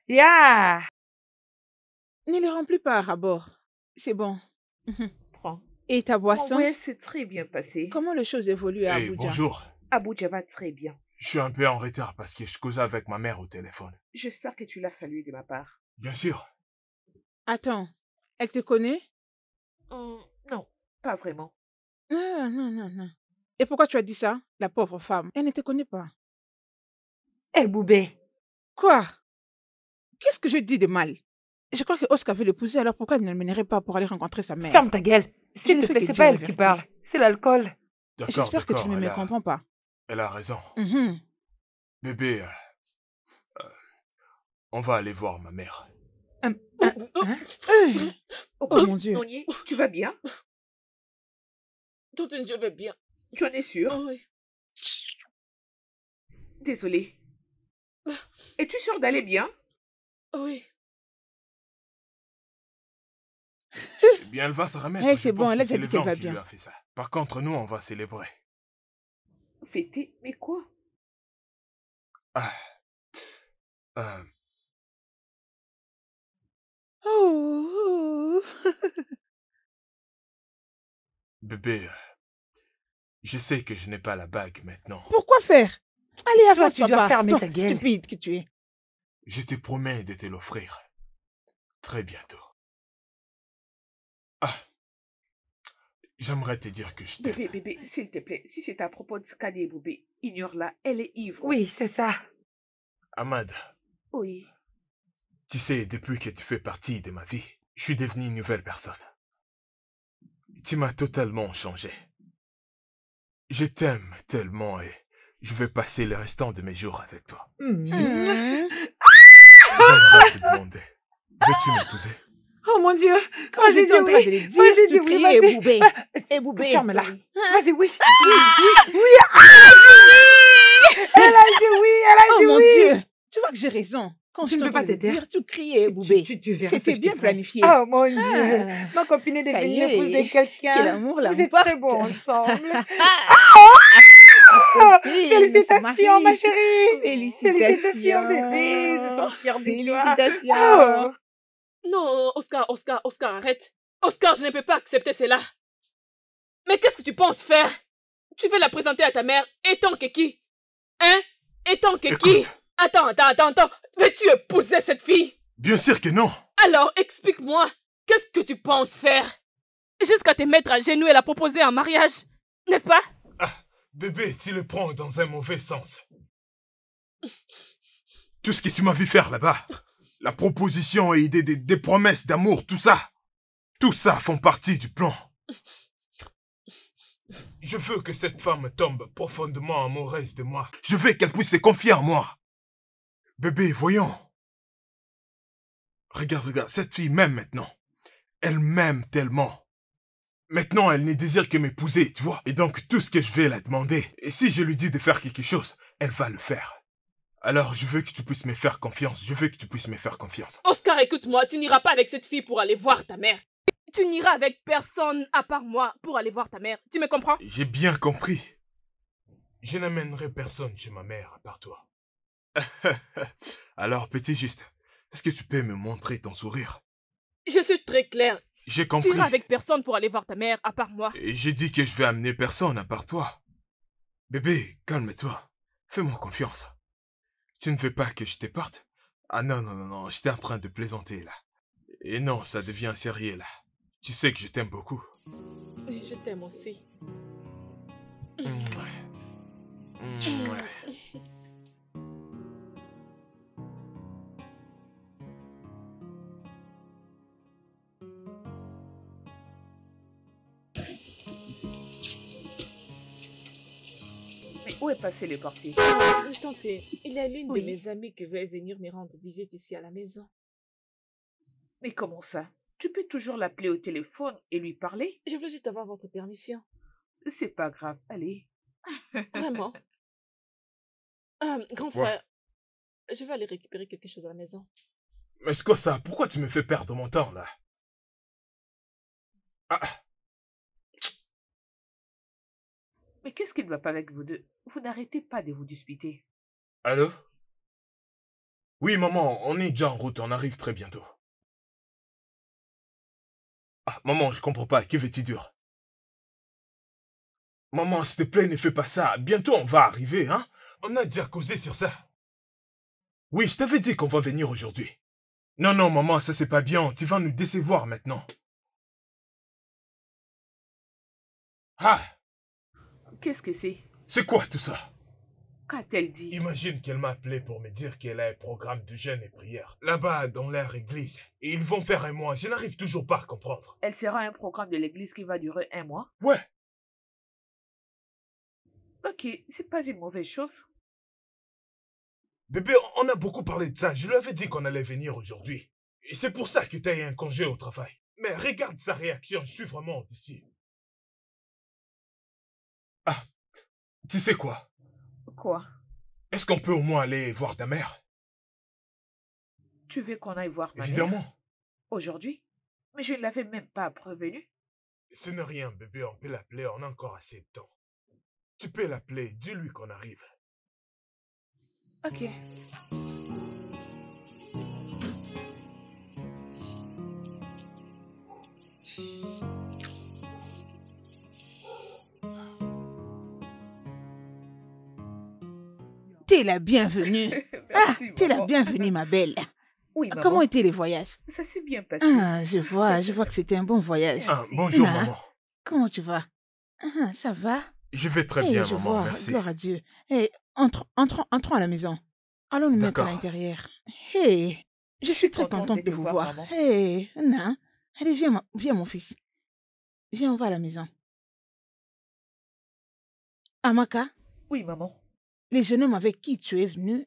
Yeah. Ne les remplis pas à bord. C'est bon. Prends. Et ta Mon boisson? voyage s'est très bien passé. Comment les choses évoluent à Hey, Abuja? bonjour. Abuja va très bien. Je suis un peu en retard parce que je causais avec ma mère au téléphone. J'espère que tu l'as salué de ma part. Bien sûr. Attends, elle te connaît? Non, pas vraiment. Non, non, non, non. Et pourquoi tu as dit ça? La pauvre femme. Elle ne te connaît pas. Hé, Boubé. Quoi? Qu'est-ce que je dis de mal? Je crois que Oscar veut l'épouser, alors pourquoi il ne l'emmènerait pas pour aller rencontrer sa mère? Ferme ta gueule. S'il ne te fais plaît, que c'est dire pas la elle qui vérité. parle. C'est l'alcool. D'accord, J'espère que tu ne me d'accord, comprends pas. Elle a raison. Mhm. Bébé, on va aller voir ma mère. Oh mon Dieu. Nonier, tu vas bien? Tontine, je vais bien. Tu en es sûr? Oh, oui. Désolée. Es-tu sûr d'aller bien? Oh, oui. Eh bien, elle va se remettre. Hey, Je c'est bon, pense elle que a c'est dit le qu'elle vent va qui bien. lui a fait ça. Par contre, nous, on va célébrer. Fêter? Mais quoi? Ah. Euh, Oh, bébé, je sais que je n'ai pas la bague maintenant. Pourquoi faire? Allez, Toi, avance, tu dois papa. fermer Toi, ta gueule. stupide que tu es. Je te promets de te l'offrir. Très bientôt. Ah. J'aimerais te dire que je t'aime. Bébé, s'il te plaît, si c'est à propos de Scadi et Boubé, ignore-la, elle est ivre. Oui, c'est ça. Ahmad, Oui. tu sais, depuis que tu fais partie de ma vie, je suis devenu une nouvelle personne. Tu m'as totalement changé. Je t'aime tellement et je vais passer le restant de mes jours avec toi. Mhm. Mhm. J'aimerais te demander, veux-tu m'épouser? Oh mon Dieu. Quand Vas-y, j'étais dis en train oui. de le dire, Vas-y, dis tu oui, criais vas-y. Boubé. Et Boubé. Ferme-la. Oui. Vas-y, oui. Oui. Oui. Elle a dit oui. Elle a Oh dit mon oui. Dieu. Tu vois que j'ai raison. Quand Je je ne peux pas t'entendais te dire. dire, tu criais Boubé. Tu verras ce C'était que je bien te ferai. planifié. Oh mon Dieu. Ah. Ma copine est Ça y devenue l'épouse est. de quelqu'un. Quel amour Vous êtes l'emporte. très beaux ensemble. Copine, c'est ma Félicitations, ma fille. chérie. Félicitations. bébé. Je suis fière de toi. Félicitations. Oh. Non, Oscar, arrête. Oscar, je ne peux pas accepter cela. Mais qu'est-ce que tu penses faire? Tu veux la présenter à ta mère étant que qui? Hein? Étant que qui? Écoute, Attends. Veux-tu épouser cette fille? bien sûr que non. Alors, explique-moi. Qu'est-ce que tu penses faire? Jusqu'à te mettre à genoux et la proposer en mariage. N'est-ce pas? Bébé, tu le prends dans un mauvais sens. Tout ce que tu m'as vu faire là-bas, la proposition et des promesses d'amour, tout ça font partie du plan. Je veux que cette femme tombe profondément amoureuse de moi. Je veux qu'elle puisse se confier en moi. Bébé, voyons. Regarde, cette fille m'aime maintenant. Elle m'aime tellement. Maintenant, elle ne désire que m'épouser, tu vois. Et donc, tout ce que je vais la demander, et si je lui dis de faire quelque chose, elle va le faire. Alors, je veux que tu puisses me faire confiance. Je veux que tu puisses me faire confiance. Oscar, écoute-moi. Tu n'iras pas avec cette fille pour aller voir ta mère. Tu n'iras avec personne à part moi pour aller voir ta mère. Tu me comprends? J'ai bien compris. Je n'amènerai personne chez ma mère à part toi. Alors, petit juste, est-ce que tu peux me montrer ton sourire? Je suis très claire. J'ai Tu compris. iras avec personne pour aller voir ta mère à part moi. Et j'ai dit que je vais amener personne à part toi. Bébé, calme-toi. Fais-moi confiance. Tu ne veux pas que je te parte? Ah non, non, non, non, j'étais en train de plaisanter là. Et non, ça devient sérieux là. Tu sais que je t'aime beaucoup. Et je t'aime aussi. Mouah. Mouah. Mais où est passé le portier? Tante, il y a l'une Oui. de mes amies qui veut venir me rendre visite ici à la maison. Mais comment ça? Tu peux toujours l'appeler au téléphone et lui parler? Je voulais juste avoir votre permission. C'est pas grave, allez. Vraiment. Grand Ouais. frère, je vais aller récupérer quelque chose à la maison. Mais c'est quoi ça? Pourquoi tu me fais perdre mon temps là? Ah, Mais qu'est-ce qui ne va pas avec vous deux? Vous n'arrêtez pas de vous disputer. allô? Oui, maman, on est déjà en route, on arrive très bientôt. Ah, maman, je comprends pas, que veux-tu dire? Maman, s'il te plaît, ne fais pas ça. Bientôt, on va arriver, hein? On a déjà causé sur ça. Oui, je t'avais dit qu'on va venir aujourd'hui. Non, non, maman, ça c'est pas bien. Tu vas nous décevoir maintenant. Ah, Qu'est-ce que c'est? c'est quoi tout ça? Qu'a-t-elle dit? Imagine qu'elle m'a appelé pour me dire qu'elle a un programme de jeûne et prière. Là-bas, dans leur église. Et ils vont faire un mois. Je n'arrive toujours pas à comprendre. Elle sera un programme de l'église qui va durer 1 mois? Ouais, Ok, c'est pas une mauvaise chose. bébé, on a beaucoup parlé de ça. Je lui avais dit qu'on allait venir aujourd'hui. Et c'est pour ça que t'as eu un congé au travail. Mais regarde sa réaction, je suis vraiment déçu. Ah, tu sais quoi? Quoi? Est-ce qu'on peut au moins aller voir ta mère? Tu veux qu'on aille voir ma mère? Évidemment. Aujourd'hui? Mais je ne l'avais même pas prévenue. Ce n'est rien, bébé, on peut l'appeler, on a encore assez de temps. Tu peux l'appeler, dis-lui qu'on arrive. Ok. T'es la bienvenue. Ah, Merci, t'es la maman. bienvenue, ma belle. Oui, maman. Comment étaient les voyages? Ça s'est bien passé. Ah, je vois que c'était un bon voyage. Ah, bonjour, Ah. maman. Comment tu vas? Ah, ça va? Je vais très Eh, bien, je maman, vois, merci. gloire à Dieu. Eh, entrons à la maison. Allons nous mettre à D'accord. l'intérieur. Hey, je suis très contente contente de de te vous voir, voir. maman. Hey, Anna, allez, viens, mon fils. Viens, on va à la maison. Amaka, Oui, maman. le jeune homme avec qui tu es venu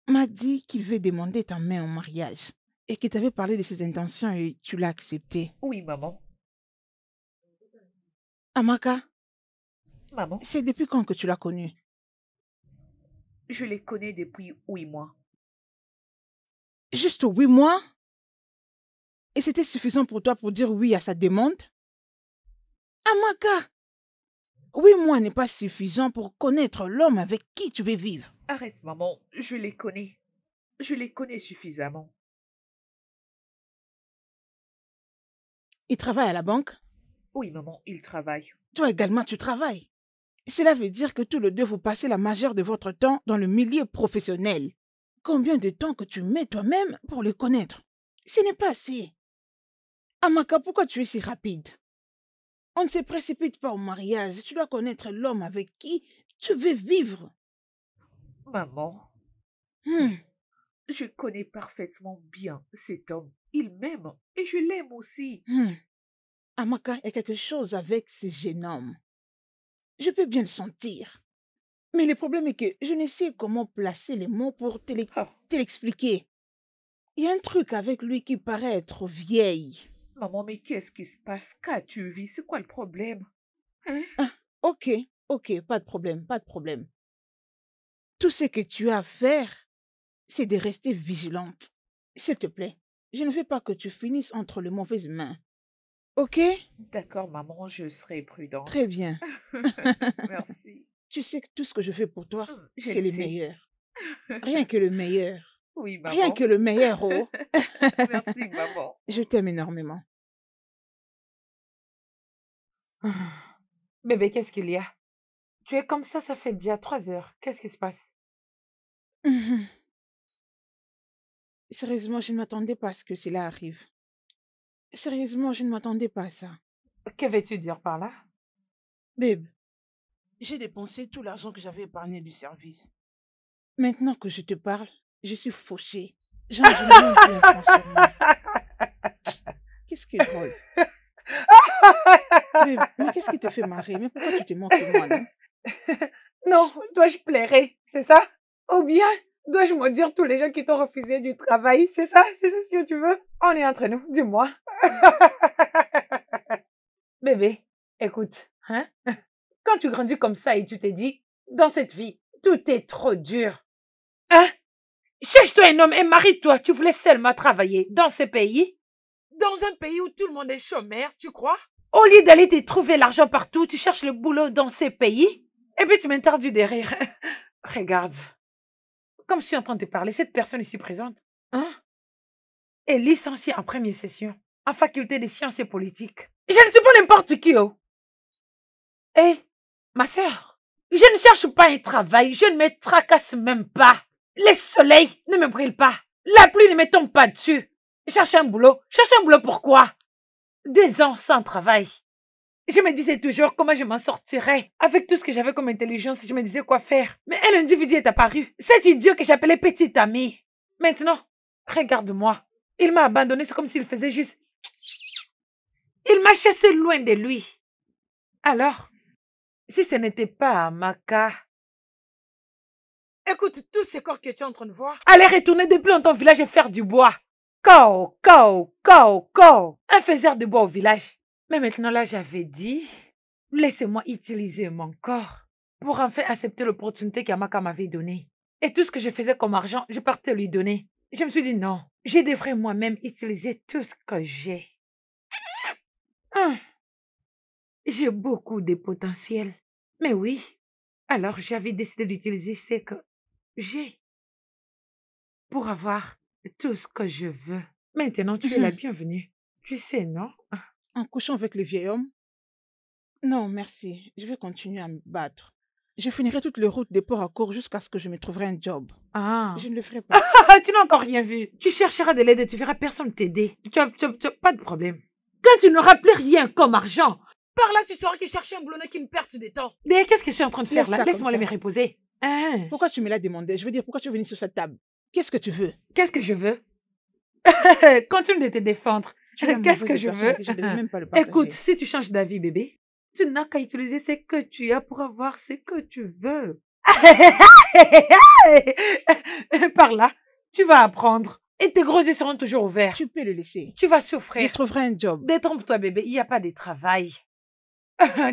m'a dit qu'il veut demander ta main en mariage et qu'il t'avait parlé de ses intentions et tu l'as accepté. Oui, maman. Amaka, Maman, c'est depuis quand que tu l'as connu? je les connais depuis 8 mois. Juste 8 mois? Et c'était suffisant pour toi pour dire oui à sa demande? Amaka, 8 mois n'est pas suffisant pour connaître l'homme avec qui tu veux vivre. Arrête, maman. Je les connais. Je les connais suffisamment. Il travaille à la banque? Oui, maman, ils travaillent. Toi également, tu travailles. Cela veut dire que tous les deux, vous passez la majeure de votre temps dans le milieu professionnel. Combien de temps que tu mets toi-même pour le connaître? Ce n'est pas assez. Amaka, pourquoi tu es si rapide? On ne se précipite pas au mariage. Tu dois connaître l'homme avec qui tu veux vivre. Maman, je connais parfaitement bien cet homme. Il m'aime et je l'aime aussi. Amaka, il y a quelque chose avec ce jeune homme. Je peux bien le sentir. Mais le problème est que je ne sais comment placer les mots pour te Ah, l'expliquer. Il y a un truc avec lui qui paraît être vieille. maman, mais qu'est-ce qui se passe? Qu'as-tu vu? C'est quoi le problème? Hein? Ok, pas de problème. Tout ce que tu as à faire, c'est de rester vigilante. S'il te plaît, Je ne veux pas que tu finisses entre les mauvaises mains. Ok? D'accord, maman, je serai prudente. Très bien. Merci. Tu sais que tout ce que je fais pour toi, Je c'est le le sais. meilleur. Rien que le meilleur. Oui, maman. Rien que le meilleur, oh. Merci, maman. Je t'aime énormément. Bébé, qu'est-ce qu'il y a? Tu es comme ça fait déjà 3 heures. Qu'est-ce qui se passe? Sérieusement, je ne m'attendais pas à ce que cela arrive. Sérieusement, je ne m'attendais pas à ça. Que veux-tu dire par là? Babe, J'ai dépensé tout l'argent que j'avais épargné du service. maintenant que je te parle, je suis fauchée. Genre, je n'ai même plus un franc sur moi. Qu'est-ce qui est drôle? Babe, mais qu'est-ce qui te fait marrer? Mais pourquoi tu te moques de moi, non? Non, dois-je plairer, c'est ça? Ou bien, dois-je maudire tous les gens qui t'ont refusé du travail? C'est ça? C'est ce que tu veux? On est entre nous, dis-moi. Bébé, écoute, hein? Quand tu grandis comme ça et tu te dis, dans cette vie, tout est trop dur. Hein? Cherche-toi un homme et marie-toi. Tu voulais seulement travailler dans ce pays? Dans un pays où tout le monde est chômeur, tu crois? Au lieu d'aller te trouver l'argent partout, tu cherches le boulot dans ces pays? Et puis tu m'interdis de rire. Regarde. Comme je suis en train de te parler, cette personne ici présente, hein, est licenciée en première session, en faculté des sciences et politiques. Je ne suis pas n'importe qui, oh. Hé, ma sœur, je ne cherche pas un travail, je ne me tracasse même pas. Le soleil ne me brûle pas. La pluie ne me tombe pas dessus. Cherche un boulot. Cherche un boulot pourquoi? 2 ans sans travail. Je me disais toujours comment je m'en sortirais. Avec tout ce que j'avais comme intelligence, je me disais quoi faire. Mais un individu est apparu. Cet idiot que j'appelais petit ami. Maintenant, regarde-moi. Il m'a abandonné, c'est comme s'il faisait juste... Il m'a chassé loin de lui. Alors, si ce n'était pas Amaka... Écoute, tous ces corps que tu es en train de voir, Allez retourner depuis dans ton village et faire du bois. Kao, kao, kao, kao. Un faiseur de bois au village. Mais maintenant là, j'avais dit, laissez-moi utiliser mon corps pour enfin accepter l'opportunité qu'Amaka m'avait donnée. Et tout ce que je faisais comme argent, je partais lui donner. Je me suis dit non, je devrais moi-même utiliser tout ce que j'ai. J'ai beaucoup de potentiel. Mais oui, alors j'avais décidé d'utiliser ce que j'ai pour avoir tout ce que je veux. Maintenant, tu es la bienvenue. Tu sais, non? En couchant avec le vieil homme? Non, merci. Je vais continuer à me battre. Je finirai toute la route des ports à court jusqu'à ce que je me trouverai un job. Ah. Je ne le ferai pas. Tu n'as encore rien vu. Tu chercheras de l'aide et tu verras personne t'aider. Tu as pas de problème. Quand tu n'auras plus rien comme argent, par là, tu sauras qu'il cherchait un boulot n'est qu'une perte de temps. mais qu'est-ce que je suis en train de faire Laisse là? ça comme Laisse-moi ça. me reposer. Hein? Pourquoi tu me l'as demandé? Je veux dire, pourquoi tu es venu sur cette table? Qu'est-ce que tu veux? Qu'est-ce que je veux? Continue de te défendre. Tu es la Qu'est-ce mauvaise que je personne veux? que je devais même pas le partager. Écoute, si tu changes d'avis, bébé, tu n'as qu'à utiliser ce que tu as pour avoir ce que tu veux. Par là, tu vas apprendre. Et tes gros yeux seront toujours ouverts. Tu peux le laisser. Tu vas Je souffrir. trouverai un job. Détrompe-toi, bébé, il n'y a pas de travail.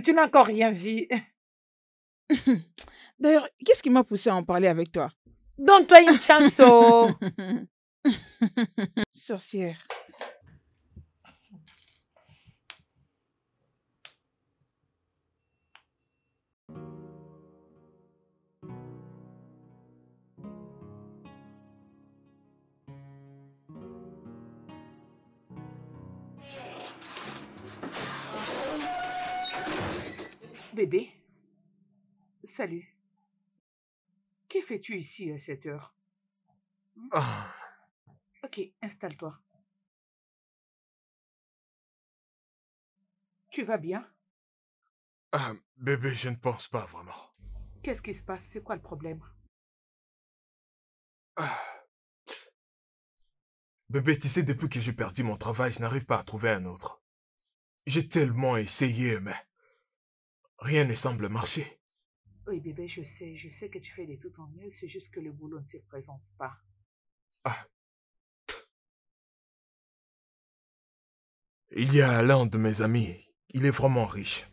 Tu n'as encore rien vu. D'ailleurs, qu'est-ce qui m'a poussé à en parler avec toi? Donne-toi une chance. Oh. Sorcière. Bébé, salut. Que fais-tu ici à cette heure? Ah, Ok, installe-toi. Tu vas bien? bébé, je ne pense pas vraiment. Qu'est-ce qui se passe? C'est quoi le problème? Ah. Bébé, tu sais, depuis que j'ai perdu mon travail, je n'arrive pas à trouver un autre. J'ai tellement essayé, mais rien ne semble marcher. Oui, bébé, je sais que tu fais de tout ton mieux, c'est juste que le boulot ne se présente pas. Ah. Il y a l'un de mes amis, il est vraiment riche.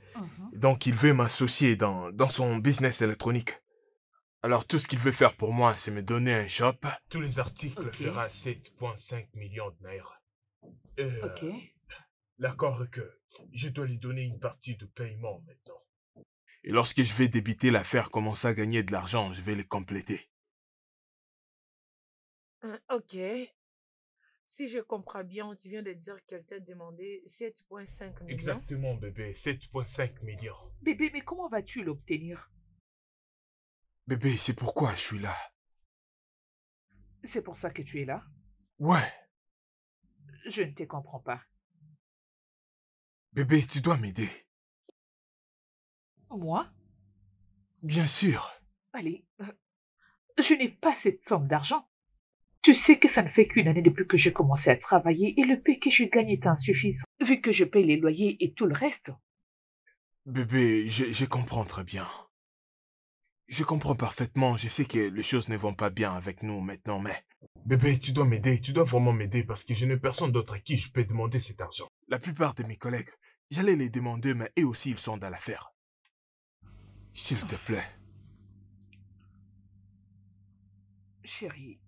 Donc il veut m'associer dans son business électronique. Alors tout ce qu'il veut faire pour moi, c'est me donner un shop. Tous les articles Ok. fera 7,5 millions de naira. Ok. L'accord est que je dois lui donner une partie de paiement maintenant. Et lorsque je vais débiter l'affaire, commencer à gagner de l'argent, je vais les compléter. Ok. Si je comprends bien, tu viens de dire qu'elle t'a demandé 7,5 millions. Exactement, bébé, 7,5 millions. Bébé, mais comment vas-tu l'obtenir? Bébé, c'est pourquoi je suis là. C'est pour ça que tu es là? Ouais, Je ne te comprends pas. bébé, tu dois m'aider. Moi? Bien sûr. Allez, je n'ai pas cette somme d'argent. Tu sais que ça ne fait qu'une année depuis que j'ai commencé à travailler et le paie que je gagne est insuffisant, vu que je paye les loyers et tout le reste. Bébé, je comprends très bien. Je comprends parfaitement, je sais que les choses ne vont pas bien avec nous maintenant, mais... Bébé, tu dois m'aider, tu dois vraiment m'aider parce que je n'ai personne d'autre à qui je peux demander cet argent. La plupart de mes collègues, j'allais les demander, mais eux aussi ils sont dans l'affaire. S'il te plaît. Chérie,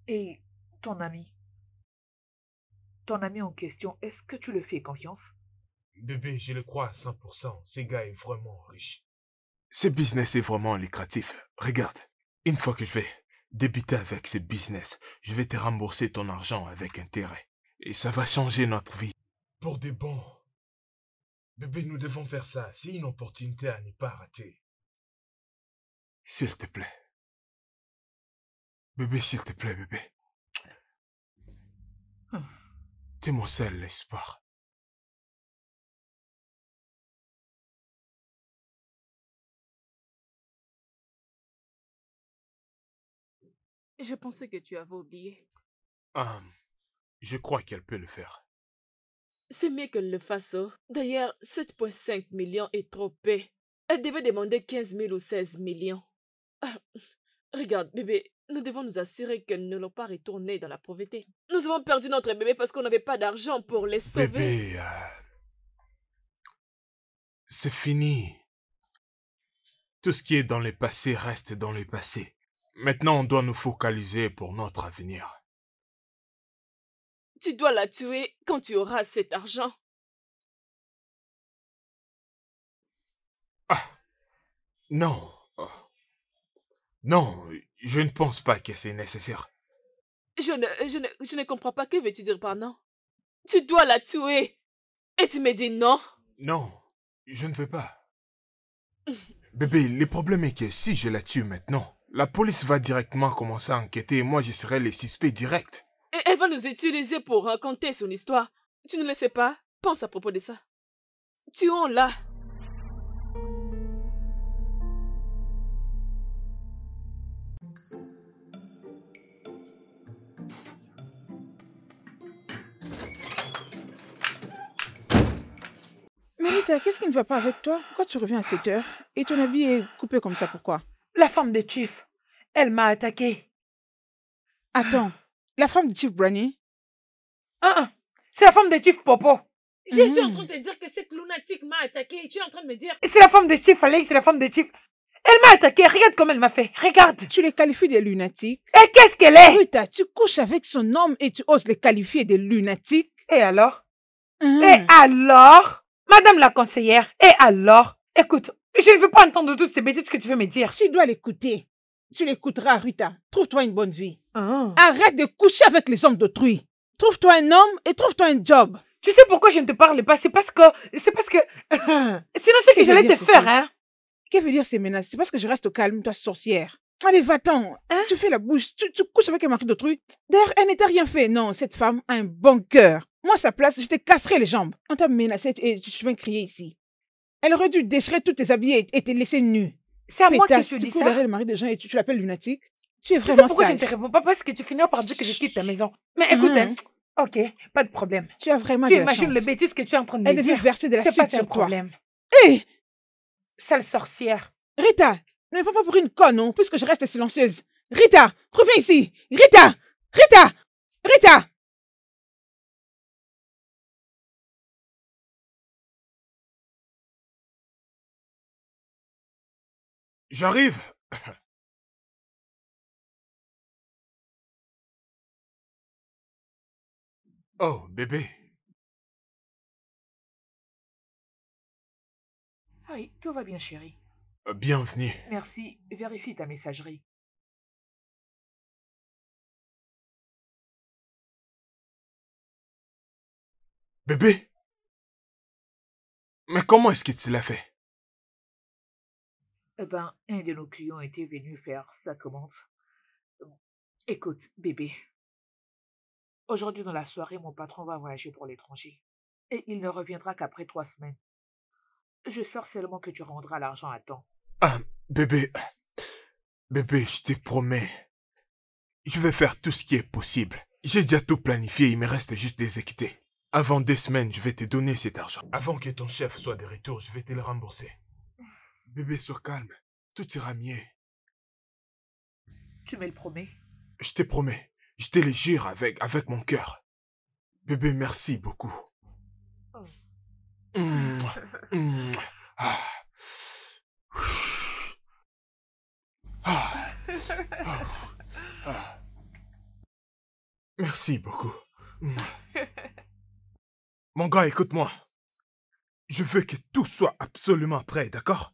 et ton ami? Ton ami en question, est-ce que tu le fais confiance? Bébé, je le crois à 100%, ce gars est vraiment riche. Ce business est vraiment lucratif. Regarde, une fois que je vais débiter avec ce business, je vais te rembourser ton argent avec intérêt. Et ça va changer notre vie. Pour des bons. Bébé, nous devons faire ça. C'est une opportunité à ne pas rater. S'il te plaît. Bébé, s'il te plaît, bébé. T'es mon seul espoir. Je pensais que tu avais oublié. Je crois qu'elle peut le faire. C'est mieux qu'elle le fasse. Oh. D'ailleurs, 7,5 millions est trop peu. Elle devait demander 15 000 ou 16 millions. Ah, regarde, bébé, nous devons nous assurer qu'elle ne l'a pas retourné dans la pauvreté. Nous avons perdu notre bébé parce qu'on n'avait pas d'argent pour les sauver. Bébé, c'est fini. Tout ce qui est dans le passé reste dans le passé. Maintenant, on doit nous focaliser pour notre avenir. Tu dois la tuer quand tu auras cet argent. Non. Non, je ne pense pas que c'est nécessaire. Je ne comprends pas. Que veux-tu dire par non? Tu dois la tuer. Et tu me dis non? Non, je ne veux pas. Bébé, le problème est que si je la tue maintenant, la police va directement commencer à enquêter et moi je serai le suspect direct. Et elle va nous utiliser pour raconter son histoire. Tu ne le sais pas? Pense à propos de ça. Tuons-la. Mérita, qu'est-ce qui ne va pas avec toi? Pourquoi tu reviens à 7 heures? Et ton habit est coupé comme ça, pourquoi? La femme de Chief, elle m'a attaqué. Attends, la femme de Chief Branny? C'est la femme de Chief Popo. Je suis en train de te dire que cette lunatique m'a attaqué et tu es en train de me dire... Et c'est la femme de Chief Alex, c'est la femme de Chief. Elle m'a attaqué, regarde comme elle m'a fait. Regarde. Tu les qualifies de lunatiques? Et qu'est-ce qu'elle est? Rita, tu couches avec son homme et tu oses les qualifier de lunatiques? Et alors? Hein? Et alors? Madame la conseillère, et alors? Écoute, je ne veux pas entendre toutes ces bêtises que tu veux me dire. Tu dois l'écouter. Tu l'écouteras, Rita. Trouve-toi une bonne vie. Ah. Arrête de coucher avec les hommes d'autrui. Trouve-toi un homme et trouve-toi un job. Tu sais pourquoi je ne te parle pas? C'est parce que... Sinon, c'est que j'allais te faire, hein? Qu'est-ce que veut dire ces menaces? C'est parce que je reste au calme, toi, sorcière. Allez, va-t'en. Hein? Tu fais la bouche. Tu couches avec un mari d'autrui. D'ailleurs, elle n'était rien fait. Non, cette femme a un bon cœur. Moi, à sa place, je te casserai les jambes. On t'a menacé et tu viens crier ici. Elle aurait dû déchirer tous tes habits et te laisser nu. C'est à moi que Pétasse, tu tu dis cours ça? derrière le mari de gens et tu l'appelles lunatique. Tu es Tu sais vraiment pourquoi je sage. ne te réponds pas? Parce que tu finiras par dire que je quitte ta maison. Mais écoute, hein, ok, pas de problème. Tu as vraiment Tu de la imagines chance. les bêtises que tu es en train de Elle me devait dire. verser de C'est pas l'acide un sur toi. problème. Hé, Sale sorcière. Rita, ne me prends pas pour une conne, non, puisque je reste silencieuse. Rita, reviens ici. Rita, Rita, Rita. J'arrive. Oh, bébé. Oui, tout va bien, chérie. Bienvenue. Merci. Vérifie ta messagerie. Bébé? Mais comment est-ce que tu l'as fait? Eh ben, un de nos clients était venu faire sa commande. Écoute, bébé, aujourd'hui dans la soirée, mon patron va voyager pour l'étranger. Et il ne reviendra qu'après 3 semaines. J'espère seulement que tu rendras l'argent à temps. Ah, bébé. Bébé, je te promets. Je vais faire tout ce qui est possible. J'ai déjà tout planifié, il me reste juste d'exécuter. Avant 2 semaines, je vais te donner cet argent. Avant que ton chef soit de retour, je vais te le rembourser. Bébé, sois calme. Tout ira mieux. Tu me le promets? Je te promets. Je te le jure avec mon cœur. Bébé, merci beaucoup. Oh. Mouah, mouah. Ah. Ah. Ah. Ah. Merci beaucoup. Mon gars, écoute-moi. Je veux que tout soit absolument prêt, d'accord?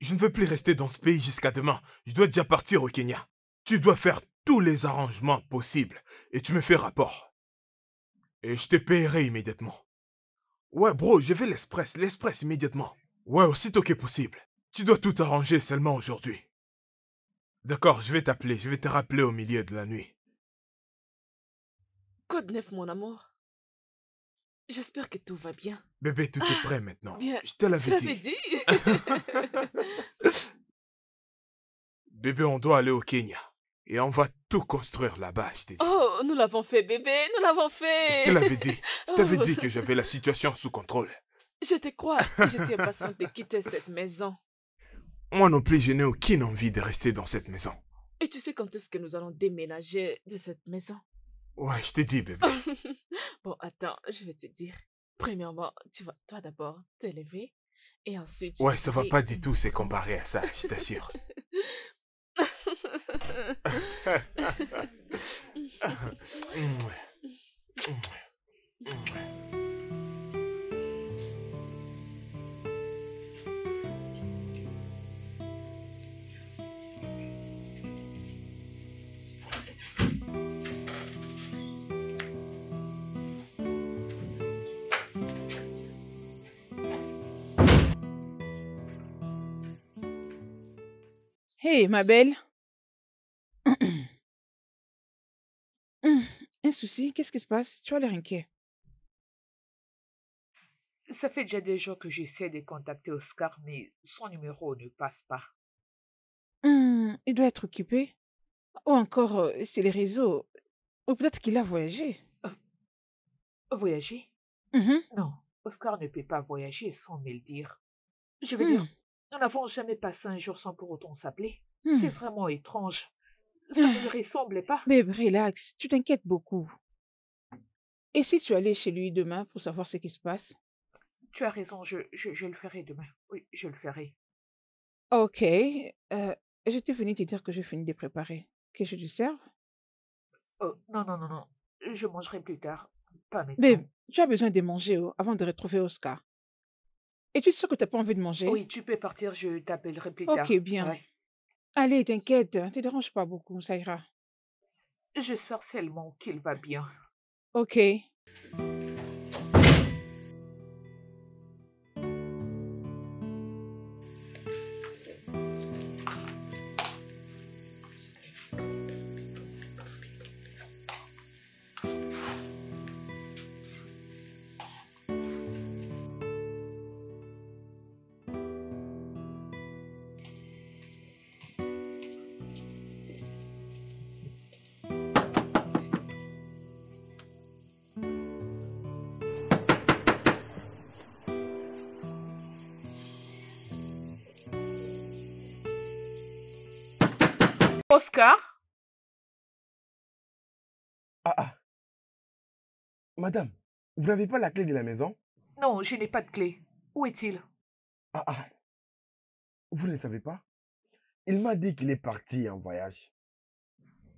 Je ne veux plus rester dans ce pays jusqu'à demain. Je dois déjà partir au Kenya. Tu dois faire tous les arrangements possibles et tu me fais rapport. Et je te paierai immédiatement. Ouais, bro, je vais l'express immédiatement. Ouais, aussitôt que possible. Tu dois tout arranger seulement aujourd'hui. D'accord, je vais t'appeler, je vais te rappeler au milieu de la nuit. Code 9, mon amour. J'espère que tout va bien. Bébé, tout est prêt maintenant. Bien, Je te tu l'avais l'avais dit. dit. Bébé, on doit aller au Kenya. Et on va tout construire là-bas, je t'ai dit. Oh, nous l'avons fait, bébé, nous l'avons fait. Je te l'avais dit. Je t'avais Oh. dit que j'avais la situation sous contrôle. Je te crois et je suis impatiente de quitter cette maison. Moi non plus, je n'ai aucune envie de rester dans cette maison. Et tu sais quand est-ce que nous allons déménager de cette maison? Ouais, je t'ai dit, bébé. Bon, attends, je vais te dire. Premièrement, tu vas toi d'abord te lever et ensuite... tu Ouais, vas ça va trouver pas du une tout se grande- comparer à ça, je t'assure. Hé, ma belle. Un souci, qu'est-ce qui se passe? Tu as l'air inquiet. Ça fait déjà des jours que j'essaie de contacter Oscar, mais son numéro ne passe pas. Il doit être occupé. Ou encore, c'est les réseaux. Ou peut-être qu'il a voyagé. Voyager? Mhm. Non, Oscar ne peut pas voyager sans me le dire. Je veux Hmm, dire, nous n'avons jamais passé un jour sans pour autant s'appeler. hmm. C'est vraiment étrange. Ça ne lui ressemble pas. Babe, relax, tu t'inquiètes beaucoup. Et si tu allais chez lui demain pour savoir ce qui se passe? Tu as raison, je le ferai demain. Oui, je le ferai. Ok, j'étais venue te dire que j'ai fini de préparer. Que je te serve? Oh, non, non, non, non. Je mangerai plus tard. Pas Babe, maintenant. tu as besoin de manger avant de retrouver Oscar. Et tu es sûr que tu n'as pas envie de manger? Oui, tu peux partir, je t'appellerai plus Ok, tard. bien. Ouais. Allez, t'inquiète, ne te dérange pas beaucoup, ça ira. J'espère seulement qu'il va bien. Ok. Oscar? Ah ah, madame, vous n'avez pas la clé de la maison? Non, je n'ai pas de clé. Où est-il? Ah ah, vous ne le savez pas? Il m'a dit qu'il est parti en voyage.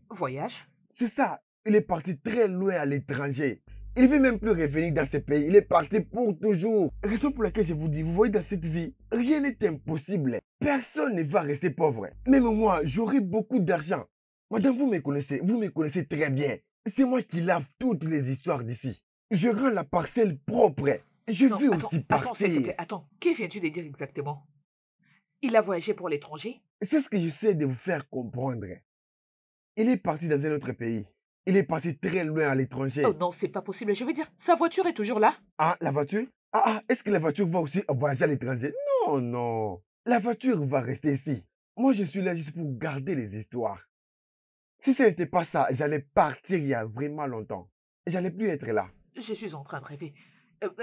Voyage? C'est ça, il est parti très loin à l'étranger. Il ne veut même plus revenir dans ce pays. Il est parti pour toujours. Raison pour laquelle je vous dis, vous voyez, dans cette vie, rien n'est impossible. Personne ne va rester pauvre. Même moi, j'aurai beaucoup d'argent. Madame, vous me connaissez très bien. C'est moi qui lave toutes les histoires d'ici. Je rends la parcelle propre. Je Non, veux attends, aussi attends, s'il te partir. plaît, attends. Que viens-tu de dire exactement? Il a voyagé pour l'étranger? C'est ce que j'essaie de vous faire comprendre. Il est parti dans un autre pays. Il est parti très loin à l'étranger. Oh non, c'est pas possible. Je veux dire, sa voiture est toujours là? Ah, la voiture? Est-ce que la voiture va aussi voyager à l'étranger? Non, non. La voiture va rester ici. Moi, je suis là juste pour garder les histoires. Si ce n'était pas ça, j'allais partir il y a vraiment longtemps. J'allais plus être là. Je suis en train de rêver.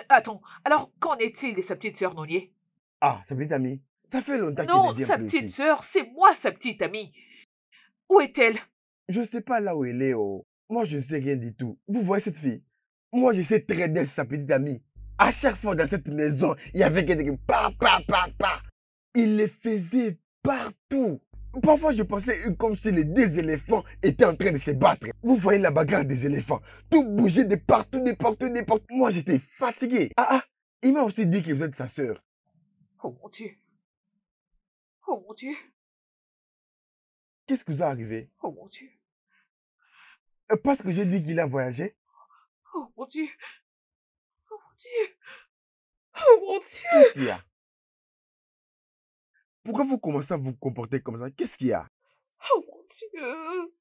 Attends, alors qu'en est-il de sa petite sœur Nonier? Ah, sa petite amie. Ça fait longtemps qu'elle Non, ne vient sa plus petite ici. sœur, c'est moi sa petite amie. Où est-elle? Je ne sais pas là où elle est. Oh. Moi, je ne sais rien du tout. Vous voyez cette fille? Moi, je sais très bien c'est sa petite amie. À chaque fois dans cette maison, il y avait quelqu'un qui pa. Il les faisait partout. Parfois, je pensais comme si les deux éléphants étaient en train de se battre. Vous voyez la bagarre des éléphants. Tout bougeait de partout. Moi, j'étais fatigué. Il m'a aussi dit que vous êtes sa sœur. Oh mon Dieu. Oh mon Dieu. Qu'est-ce qui vous est arrivé? Oh mon Dieu. Parce que j'ai dit qu'il a voyagé? Oh mon Dieu. Oh mon Dieu. Oh mon Dieu. Qu'est-ce qu'il y a? Pourquoi vous commencez à vous comporter comme ça? Qu'est-ce qu'il y a? Oh mon Dieu.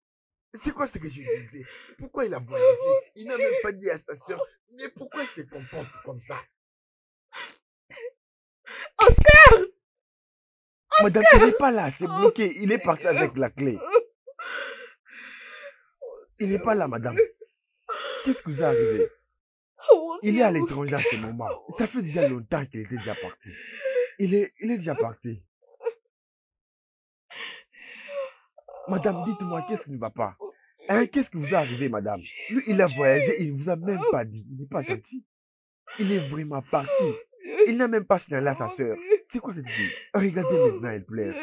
C'est quoi ce que je disais? Pourquoi il a voyagé? Il n'a même pas dit à sa sœur. Mais pourquoi il se comporte comme ça? Oscar! Madame, il n'est pas là, c'est bloqué. Il est parti avec la clé. Il n'est pas là, madame. Qu'est-ce qui vous est arrivé? Oh mon Il Dieu. est à l'étranger à ce moment. Ça fait déjà longtemps qu'il était déjà parti. Il est déjà parti. Madame, dites-moi, qu'est-ce qui ne va pas? Hein, qu'est-ce qui vous est arrivé, madame? Lui, il a voyagé, il ne vous a même pas dit. Il n'est pas gentil. Il est vraiment parti. Il n'a même pas signalé à sa sœur. C'est quoi cette fille? Regardez maintenant, elle pleure.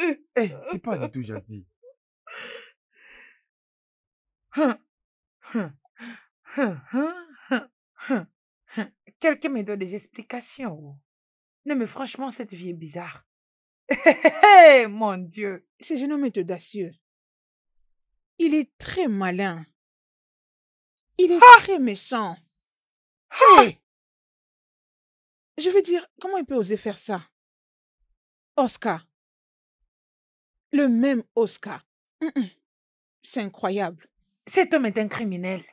C'est pas du tout gentil. Quelqu'un me donne des explications. Non, mais franchement, cette vie est bizarre. Mon Dieu. Ce jeune homme est audacieux. Il est très malin. Il est très méchant. Hey! Je veux dire, comment il peut oser faire ça? Oscar. Le même Oscar. C'est incroyable. Cet homme est un criminel.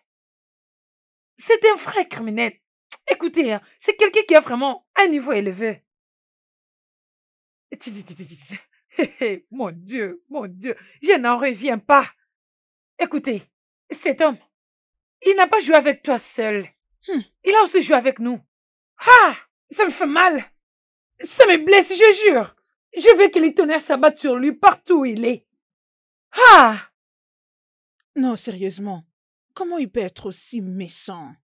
C'est un vrai criminel. Écoutez, hein, c'est quelqu'un qui a vraiment un niveau élevé. Mon Dieu, je n'en reviens pas. Écoutez, cet homme, il n'a pas joué avec toi seul. Il a aussi joué avec nous. Ça me fait mal. Ça me blesse, je jure. Je veux que les tonnerres s'abattent sur lui partout où il est. Non, sérieusement, comment il peut être aussi méchant?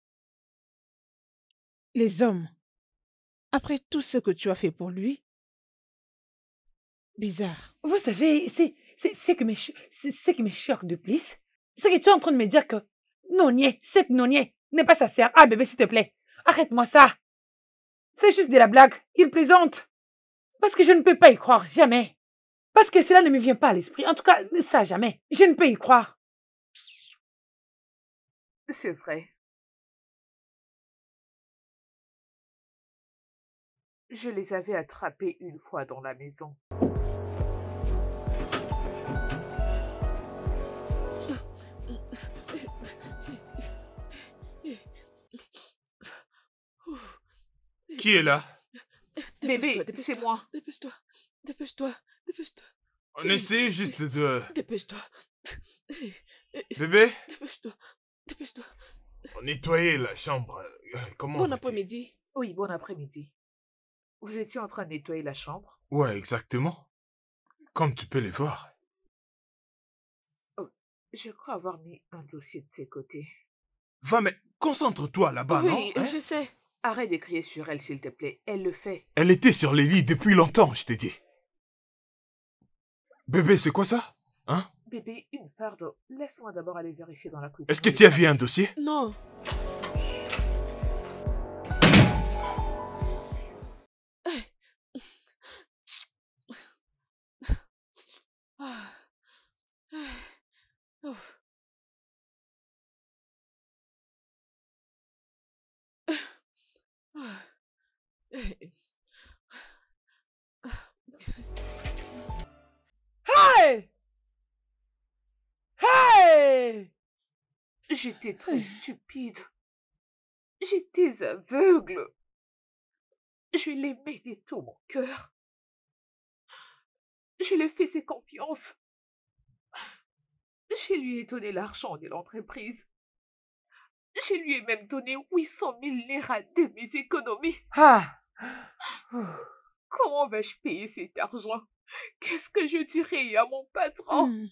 Les hommes, après tout ce que tu as fait pour lui, bizarre. Vous savez, c'est ce qui me choque de plus. C'est que tu es en train de me dire que cette Nonier n'est pas sa sœur. Ah bébé, s'il te plaît, arrête-moi ça. C'est juste de la blague. Il plaisante. Parce que je ne peux pas y croire, jamais. Parce que cela ne me vient pas à l'esprit. En tout cas, ça, jamais. Je ne peux y croire. C'est vrai. Je les avais attrapés une fois dans la maison. Qui est là? Bébé, c'est moi. Dépêche-toi. On essaie juste de... Dépêche-toi. Bébé, Dépêche-toi. on nettoyait la chambre. Comment Bon vas-tu? après-midi. Oui, bon après-midi. Vous étiez en train de nettoyer la chambre? Ouais, exactement. Comme tu peux les voir. Je crois avoir mis un dossier de tes côtés. Va, mais concentre-toi là-bas, non? Oui, Hein? je sais. Arrête de crier sur elle, s'il te plaît. Elle le fait. Elle était sur les lits depuis longtemps, je t'ai dit. Bébé, c'est quoi ça? Hein? Bébé, une farde. Laisse-moi d'abord aller vérifier dans la cuisine. Est-ce que tu as vu un dossier? Non. Hey! Hey! J'étais très stupide. J'étais aveugle. Je l'aimais de tout mon cœur. Je lui faisais confiance. Je lui ai donné l'argent de l'entreprise. Je lui ai même donné 800 000 liras de mes économies. Ah! Comment vais-je payer cet argent? Qu'est-ce que je dirai à mon patron?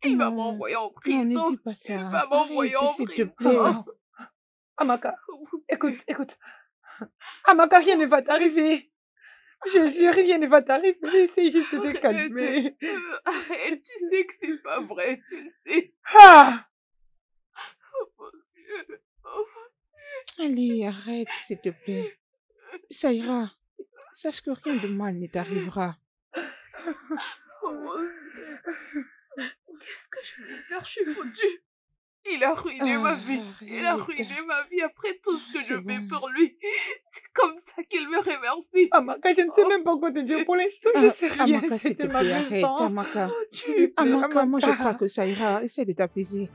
Il va Non, m'envoyer en non, prison. ne dis pas Il ça. va m'envoyer Arrête, en s'il te prison. plaît. Amaka, écoute. Amaka, rien ne va t'arriver. Je jure, rien ne va t'arriver. C'est juste de te calmer. Arrête, tu sais que c'est pas vrai, tu le sais. Ah! Oh mon Dieu. Oh, Allez, arrête, s'il te plaît. Ça ira. Sache que rien de mal ne t'arrivera. oh mon Dieu. Qu'est-ce que je vais faire? Je suis foutue. Il a ruiné ma vie. Il a Arrête. ruiné ma vie après tout ce que je C'est fais bon. pour lui. C'est comme ça qu'il me remercie. Amaka, je ne sais même pas quoi te dire pour l'instant. Je sais rien. Amaka, s'il te C'était ma plaît, arrête, maison. Amaka. Oh Dieu. Amaka, moi je Amaka. crois que ça ira. Essaie de t'apaiser.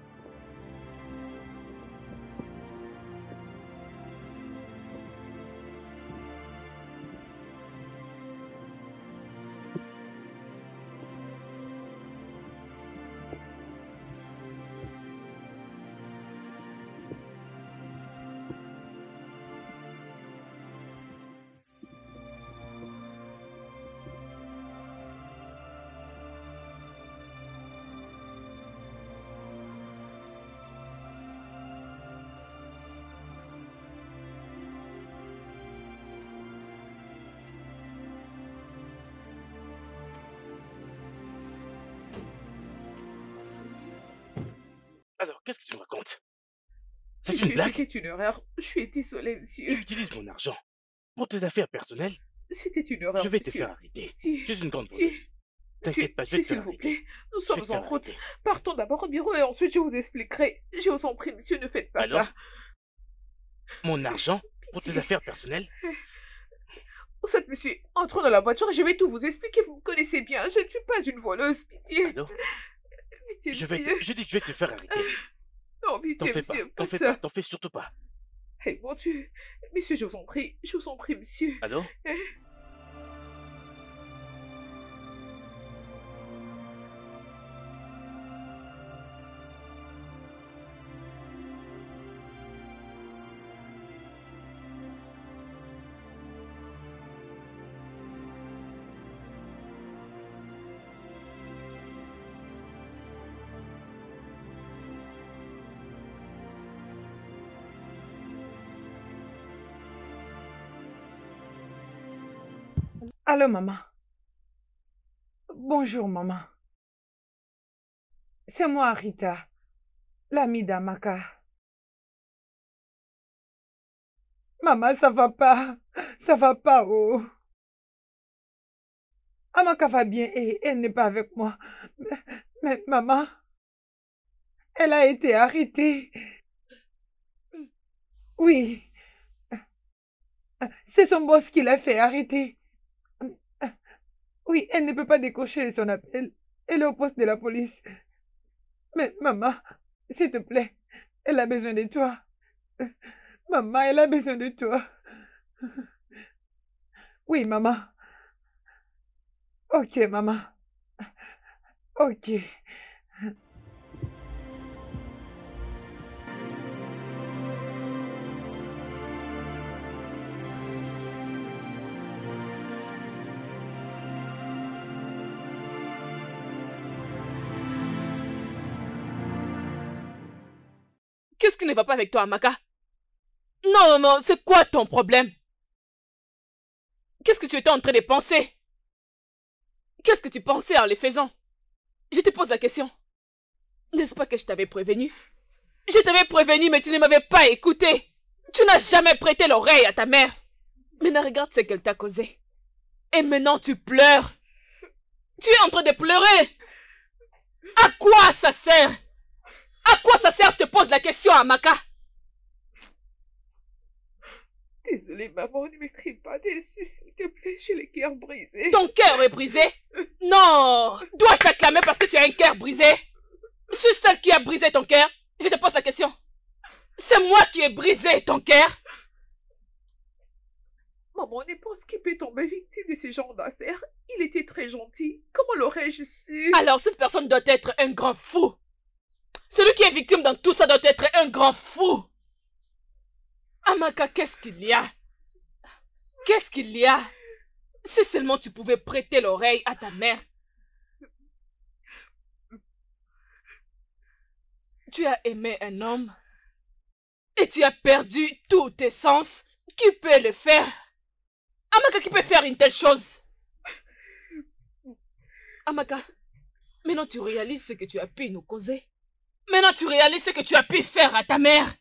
Alors, qu'est-ce que tu me racontes? C'est une blague? C'était une erreur. Je suis désolée, Tu monsieur. utilises mon argent pour tes affaires personnelles? C'était une erreur. Je vais te monsieur. faire arrêter. Monsieur, Tu es une grande monsieur, voleuse. T'inquiète pas, je vais te s'il faire vous arrêter. plaît, nous Je vais sommes te faire en route. arrêter. Partons d'abord au bureau et ensuite je vous expliquerai. Je vous en prie, monsieur, ne faites pas Alors? ça. Mon argent pour tes Pitié. affaires personnelles? Vous êtes monsieur, entrons dans la voiture et je vais tout vous expliquer. Vous me connaissez bien. Je ne suis pas une voleuse. Pitié. Alors? Pitié, Je monsieur. dis que je vais te faire arrêter. Non, T'en pitié, fais pas, monsieur. t'en fais ça. pas, t'en fais surtout pas. Eh, mon Dieu. Monsieur, je vous en prie. Je vous en prie, monsieur. Alors? Allô, maman. Bonjour, maman. C'est moi, Rita, l'amie d'Amaka. Maman, ça va pas. Ça va pas, oh. Amaka va bien et elle n'est pas avec moi. Mais maman, elle a été arrêtée. Oui. C'est son boss qui l'a fait arrêter. Oui, elle ne peut pas décrocher son appel. Elle est au poste de la police. Mais maman, s'il te plaît, elle a besoin de toi. Maman, elle a besoin de toi. Oui, maman. Ok, maman. Ok. Qu'est-ce qui ne va pas avec toi, Amaka? Non, c'est quoi ton problème? Qu'est-ce que tu étais en train de penser? Qu'est-ce que tu pensais en les faisant? Je te pose la question. N'est-ce pas que je t'avais prévenu? Je t'avais prévenu, mais tu ne m'avais pas écouté. Tu n'as jamais prêté l'oreille à ta mère. Maintenant, regarde ce qu'elle t'a causé. Et maintenant, tu pleures. Tu es en train de pleurer. À quoi ça sert? À quoi ça sert? Je te pose la question, Amaka. Désolée, maman, ne m'écris pas dessus, s'il te plaît, j'ai le cœur brisé. Ton cœur est brisé? Non! Dois-je t'acclamer parce que tu as un cœur brisé? Suis-je celle qui a brisé ton cœur? Je te pose la question. C'est moi qui ai brisé ton cœur? Maman, n'importe qui peut tomber victime de ce genre d'affaires. Il était très gentil. Comment l'aurais-je su? Alors cette personne doit être un grand fou. Celui qui est victime dans tout ça doit être un grand fou. Amaka, qu'est-ce qu'il y a? Qu'est-ce qu'il y a? Si seulement tu pouvais prêter l'oreille à ta mère. Tu as aimé un homme et tu as perdu tous tes sens. Qui peut le faire? Amaka, qui peut faire une telle chose? Amaka, maintenant tu réalises ce que tu as pu nous causer. Maintenant tu réalises ce que tu as pu faire à ta mère.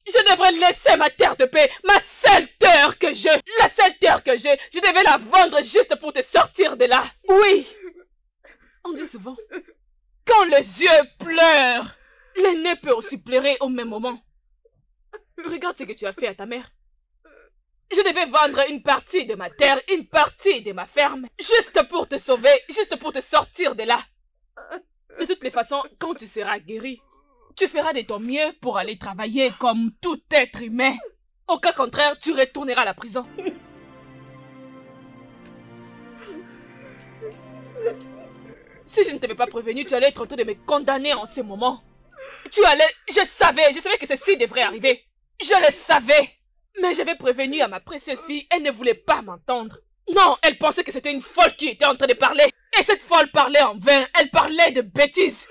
Je devrais laisser ma terre de paix, ma seule terre que j'ai, la seule terre que j'ai. Je devais la vendre juste pour te sortir de là. Oui. On dit souvent, quand les yeux pleurent, les nez peuvent aussi pleurer au même moment. Regarde ce que tu as fait à ta mère. Je devais vendre une partie de ma terre, une partie de ma ferme, juste pour te sauver, juste pour te sortir de là. De toutes les façons, quand tu seras guéri, tu feras de ton mieux pour aller travailler comme tout être humain. Au cas contraire, tu retourneras à la prison. Si je ne t'avais pas prévenu, tu allais être en train de me condamner en ce moment. Je savais que ceci devrait arriver. Je le savais. Mais j'avais prévenu à ma précieuse fille, elle ne voulait pas m'entendre. Non, elle pensait que c'était une folle qui était en train de parler. Et cette folle parlait en vain, elle parlait de bêtises.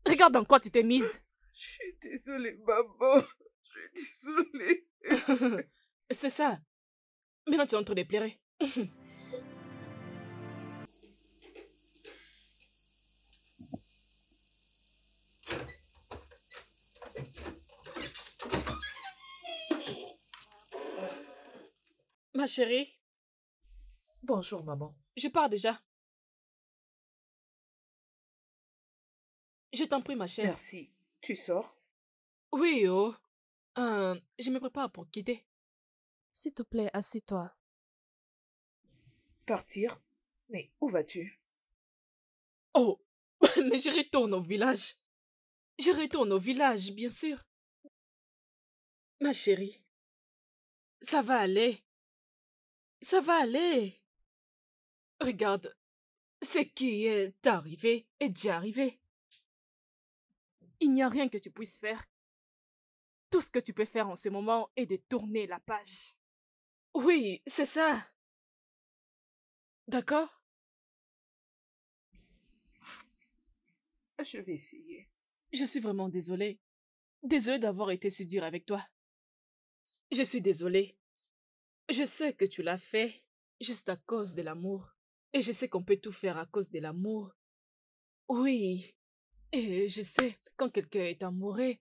Regarde dans quoi tu t'es mise. Je suis désolée, maman. Je suis désolée. C'est ça. Maintenant tu es en train de pleurer. Ma chérie. Bonjour, maman. Je pars déjà. Je t'en prie, ma chère. Merci. Tu sors? Oui, oh. Je me prépare pour quitter. S'il te plaît, assis-toi. Partir? Mais où vas-tu? Oh, mais je retourne au village. Je retourne au village, bien sûr. Ma chérie, ça va aller. Ça va aller. Regarde, ce qui est arrivé est déjà arrivé. Il n'y a rien que tu puisses faire. Tout ce que tu peux faire en ce moment est de tourner la page. Oui, c'est ça. D'accord? Je vais essayer. Je suis vraiment désolée. Désolée d'avoir été si dure avec toi. Je suis désolée. Je sais que tu l'as fait juste à cause de l'amour. Et je sais qu'on peut tout faire à cause de l'amour. Oui. Et je sais, quand quelqu'un est amoureux,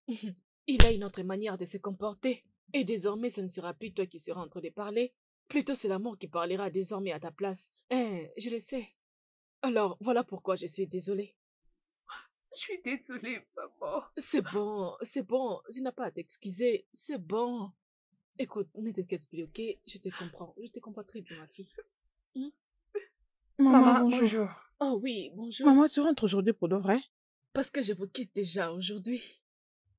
il a une autre manière de se comporter. Et désormais, ce ne sera plus toi qui seras en train de parler. Plutôt, c'est l'amour qui parlera désormais à ta place. Je le sais. Alors, voilà pourquoi je suis désolée. Je suis désolée, maman. C'est bon. Tu n'as pas à t'excuser. C'est bon. Écoute, ne t'inquiète plus, ok? Je te comprends très bien, ma fille. Maman, bonjour. Oh oui, bonjour. Maman, tu rentres aujourd'hui pour de vrai? Parce que je vous quitte déjà aujourd'hui.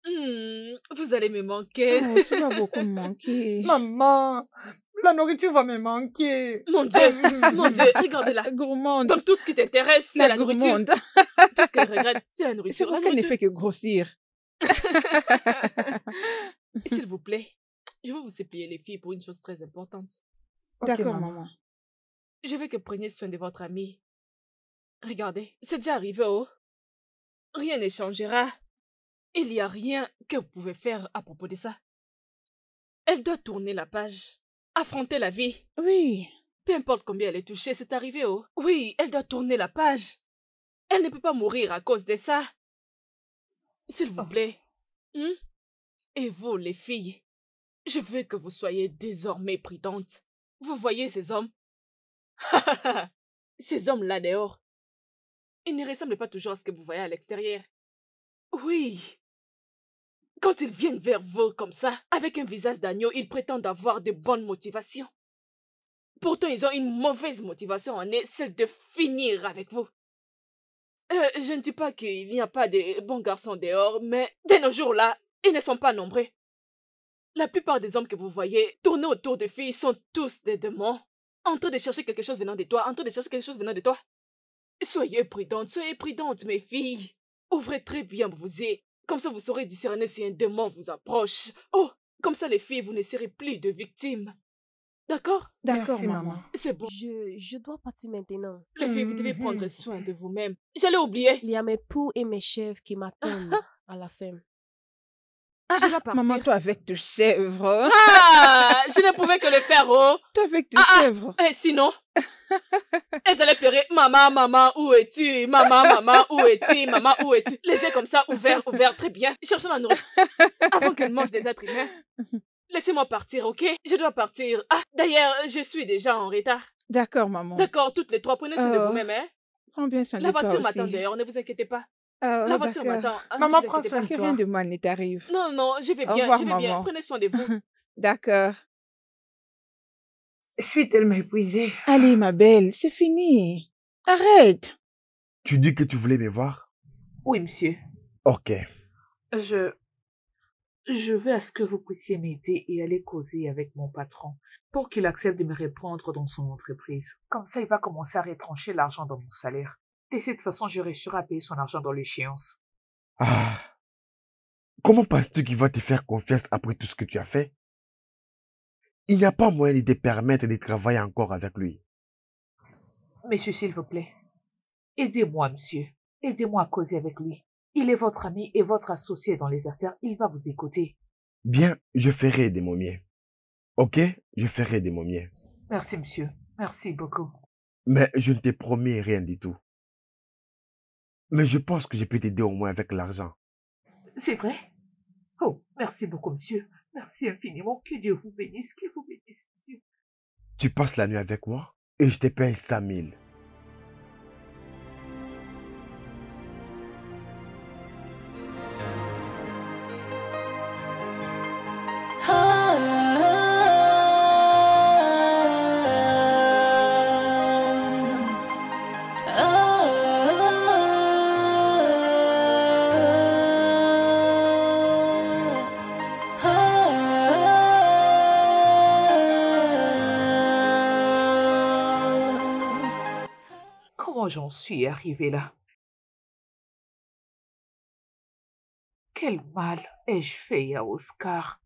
Vous allez me manquer. Oh, tu vas beaucoup me manquer. Maman, la nourriture va me manquer. Mon Dieu, regardez-la. Gourmande. Donc tout ce qui t'intéresse, c'est la nourriture. gourmande. Tout ce qu'elle regrette, c'est la nourriture. C'est pourquoi elle ne fait que grossir. S'il vous plaît, je veux vous supplier les filles pour une chose très importante. D'accord, maman. maman. Je veux que preniez soin de votre amie. Regardez, c'est déjà arrivé, oh. Rien ne changera. Il n'y a rien que vous pouvez faire à propos de ça. Elle doit tourner la page. Affronter la vie. Oui. Peu importe combien elle est touchée, c'est arrivé, oh. Oui, elle doit tourner la page. Elle ne peut pas mourir à cause de ça. S'il vous Oh. plaît. Hmm? Et vous, les filles, je veux que vous soyez désormais prudentes. Vous voyez ces hommes? Ces hommes-là dehors, ils ne ressemblent pas toujours à ce que vous voyez à l'extérieur. Oui. Quand ils viennent vers vous comme ça, avec un visage d'agneau, ils prétendent avoir de bonnes motivations. Pourtant, ils ont une mauvaise motivation en eux, celle de finir avec vous. Je ne dis pas qu'il n'y a pas de bons garçons dehors, mais de nos jours-là, ils ne sont pas nombreux. La plupart des hommes que vous voyez tourner autour de filles sont tous des démons, en train de chercher quelque chose venant de toi, en train de chercher quelque chose venant de toi. Soyez prudentes, mes filles. Ouvrez très bien vos yeux, comme ça vous saurez discerner si un démon vous approche. Oh, comme ça les filles, vous ne serez plus de victimes. D'accord? D'accord, Merci, maman. maman. C'est bon. Je dois partir maintenant. Les filles, vous devez prendre soin de vous-même. J'allais oublier. Il y a mes poux et mes chefs qui m'attendent à la ferme. Je dois partir. Maman, toi avec tes chèvres. Ah, je ne pouvais que le faire, oh. Toi avec tes chèvres. Et sinon, elles allaient pleurer. Maman, maman, où es-tu? Maman, maman, où es-tu? Maman, où es-tu? Les yeux comme ça, ouverts, très bien. Cherchant la nourriture. Avant qu'elles mangent des êtres humains. Laissez-moi partir, ok? Je dois partir. Ah, d'ailleurs, je suis déjà en retard. D'accord, maman. D'accord, toutes les trois, prenez soin de Oh. vous-même, hein? Prends bien soin de La toi voiture aussi. m'attend dehors, ne vous inquiétez pas. Ah, La voiture d'accord. m'attend. Ah, ne Maman, vous prends inquiétez soin pas. de Que toi. rien de mal ne t'arrive. Non, non, je vais Au bien, revoir, je vais bien. maman. Prenez soin de vous. D'accord. Suis tellement épuisée. Allez, ma belle, c'est fini. Arrête. Tu dis que tu voulais me voir? Oui, monsieur. Ok. Je veux à ce que vous puissiez m'aider et aller causer avec mon patron pour qu'il accepte de me reprendre dans son entreprise. Comme ça, il va commencer à retrancher l'argent dans mon salaire. De cette façon, je réussirai à payer son argent dans l'échéance. Ah. Comment penses-tu qu'il va te faire confiance après tout ce que tu as fait? Il n'y a pas moyen de te permettre de travailler encore avec lui. Monsieur, s'il vous plaît, aidez-moi, monsieur. Aidez-moi à causer avec lui. Il est votre ami et votre associé dans les affaires. Il va vous écouter. Bien, je ferai de mon mieux. Ok? Je ferai de mon mieux. Merci, monsieur. Merci beaucoup. Mais je ne te promets rien du tout. Mais je pense que je peux t'aider au moins avec l'argent. C'est vrai? Oh, merci beaucoup, monsieur. Merci infiniment. Que Dieu vous bénisse. Que vous bénisse, monsieur. Tu passes la nuit avec moi et je te paye 5 000. Comment j'en suis arrivée là? Quel mal ai-je fait à Oscar?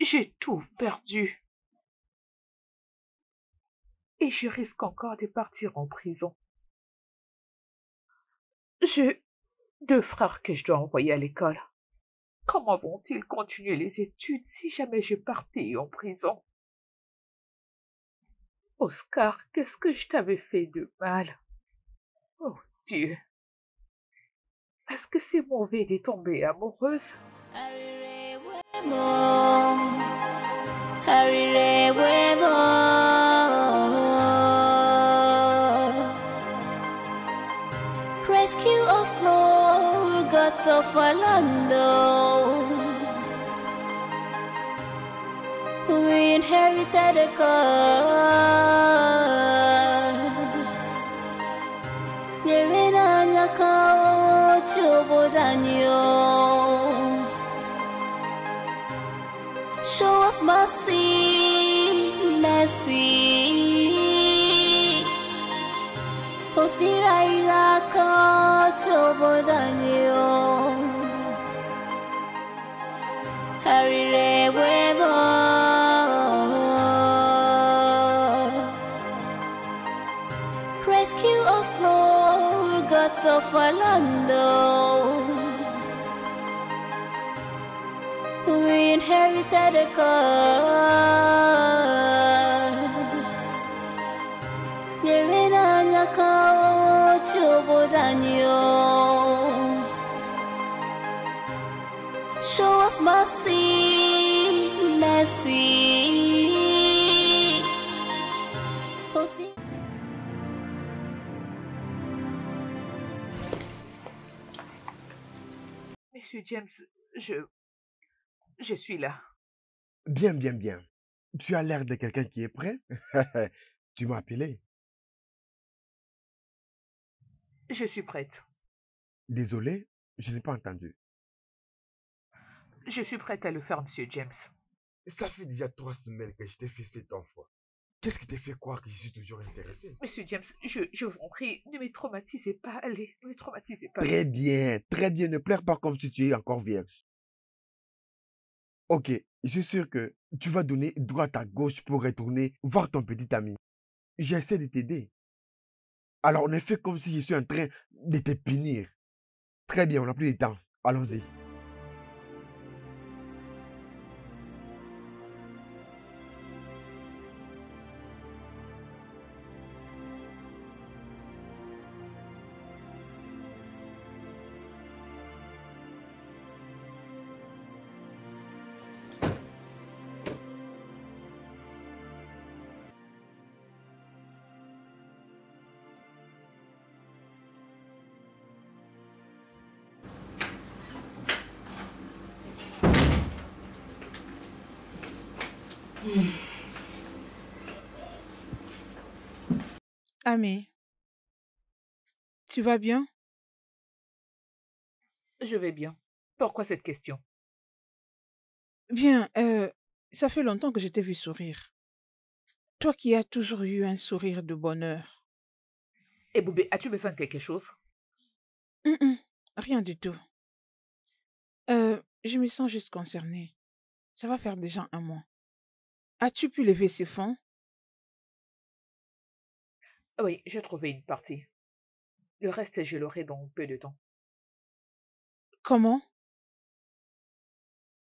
J'ai tout perdu. Et je risque encore de partir en prison. J'ai 2 frères que je dois envoyer à l'école. Comment vont-ils continuer les études si jamais je partais en prison? Oscar, qu'est-ce que je t'avais fait de mal? Oh Dieu. Est-ce que c'est mauvais de tomber amoureuse? Rescue of Lord, God of Orlando. We inherited a God. Yerina Nyakao Chobodanyo. Show us mercy, mercy. Osiraira Ka Chobodanyo. Harire Webo. Rescue of Lord, God of Orlando. We inherited a God. Yerina show us mercy, mercy. Monsieur James, je suis là. Bien, bien, bien. Tu as l'air de quelqu'un qui est prêt. Tu m'as appelé. Je suis prête. Désolé, je n'ai pas entendu. Je suis prête à le faire, Monsieur James. Ça fait déjà 3 semaines que je t'ai fait cet enfant. Qu'est-ce qui te fait croire que je suis toujours intéressé? Monsieur James, je vous en prie, ne me traumatisez pas. Allez, ne me traumatisez pas. Très bien, très bien. Ne pleure pas comme si tu es encore vierge. Ok, je suis sûr que tu vas donner droite à gauche pour retourner voir ton petit ami. J'essaie de t'aider. Alors, on est fait comme si je suis en train de te punir. Très bien, on n'a plus de temps. Allons-y. Ami, tu vas bien? Je vais bien. Pourquoi cette question? Bien, ça fait longtemps que je t'ai vu sourire. Toi qui as toujours eu un sourire de bonheur. Et Boubé, as-tu besoin de quelque chose? Rien du tout. Je me sens juste concernée. Ça va faire déjà un mois. As-tu pu lever ces fonds? Oui, j'ai trouvé une partie. Le reste, je l'aurai dans peu de temps. Comment?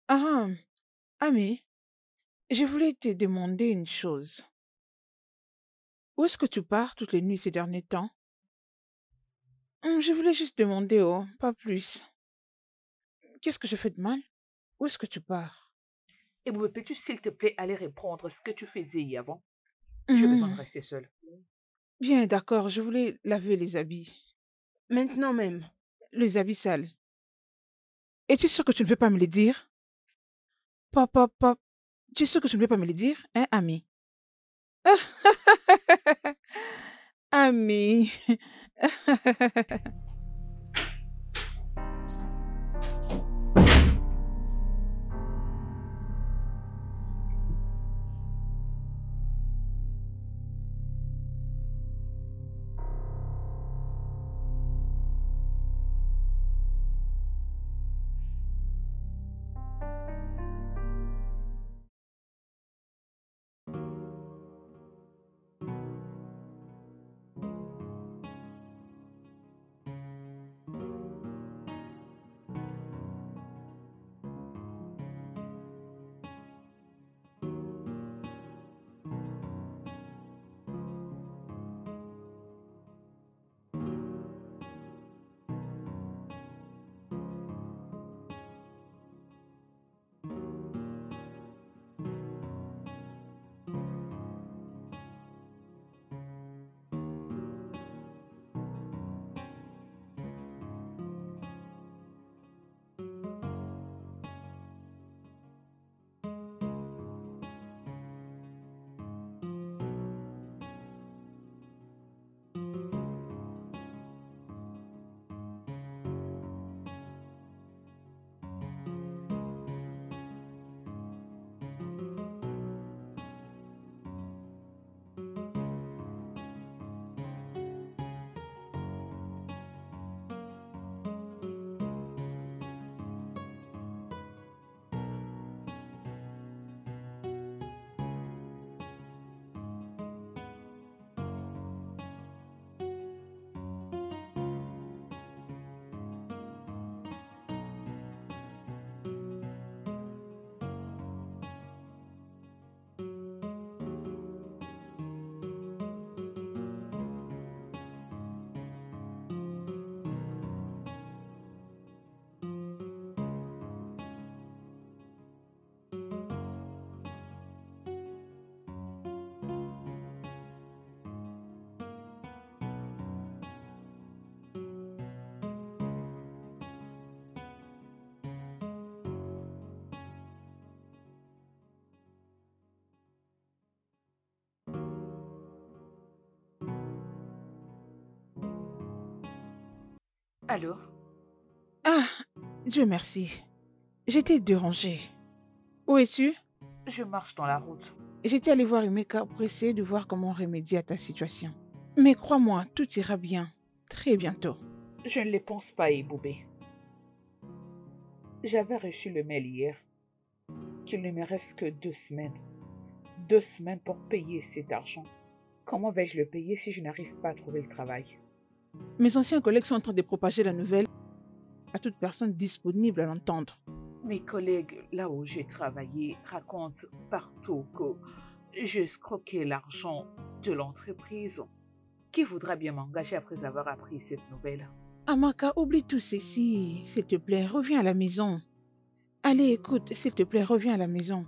Ah, Ami, je voulais te demander une chose. Où est-ce que tu pars toutes les nuits ces derniers temps? Je voulais juste demander, oh, pas plus. Qu'est-ce que je fais de mal? Où est-ce que tu pars? Et Boubé, peux-tu s'il te plaît aller répondre ce que tu faisais hier avant? J'ai besoin de rester seule. Bien, d'accord, je voulais laver les habits. Maintenant même. Les habits sales. Es-tu sûr que tu ne veux pas me les dire? Papa, papa, tu es sûr que tu ne veux pas me les dire, hein, Ami? Ami. Allô? Ah, Dieu merci. J'étais dérangée. Où es-tu? Je marche dans la route. J'étais allée voir Emeka pour essayer de voir comment remédier à ta situation. Mais crois-moi, tout ira bien. Très bientôt. Je ne les pense pas, Eboubé. J'avais reçu le mail hier qu'il ne me reste que 2 semaines. 2 semaines pour payer cet argent. Comment vais-je le payer si je n'arrive pas à trouver le travail? Mes anciens collègues sont en train de propager la nouvelle à toute personne disponible à l'entendre. Mes collègues, là où j'ai travaillé, racontent partout que j'ai escroqué l'argent de l'entreprise. Qui voudra bien m'engager après avoir appris cette nouvelle? Amaka, oublie tout ceci. S'il te plaît, reviens à la maison. Allez, écoute, s'il te plaît, reviens à la maison.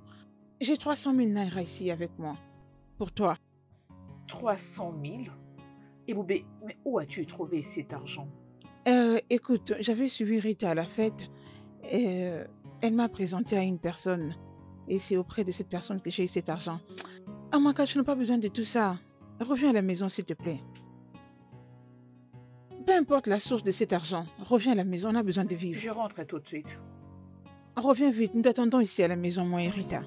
J'ai 300 000 naira ici avec moi. Pour toi. 300 000? Eboubé, mais où as-tu trouvé cet argent? Écoute, j'avais suivi Rita à la fête et elle m'a présenté à une personne. Et c'est auprès de cette personne que j'ai eu cet argent. Amaka, tu n'as pas besoin de tout ça. Reviens à la maison, s'il te plaît. Peu importe la source de cet argent, reviens à la maison, on a besoin de vivre. Je rentre tout de suite. Reviens vite, nous t'attendons ici à la maison, moi et Rita.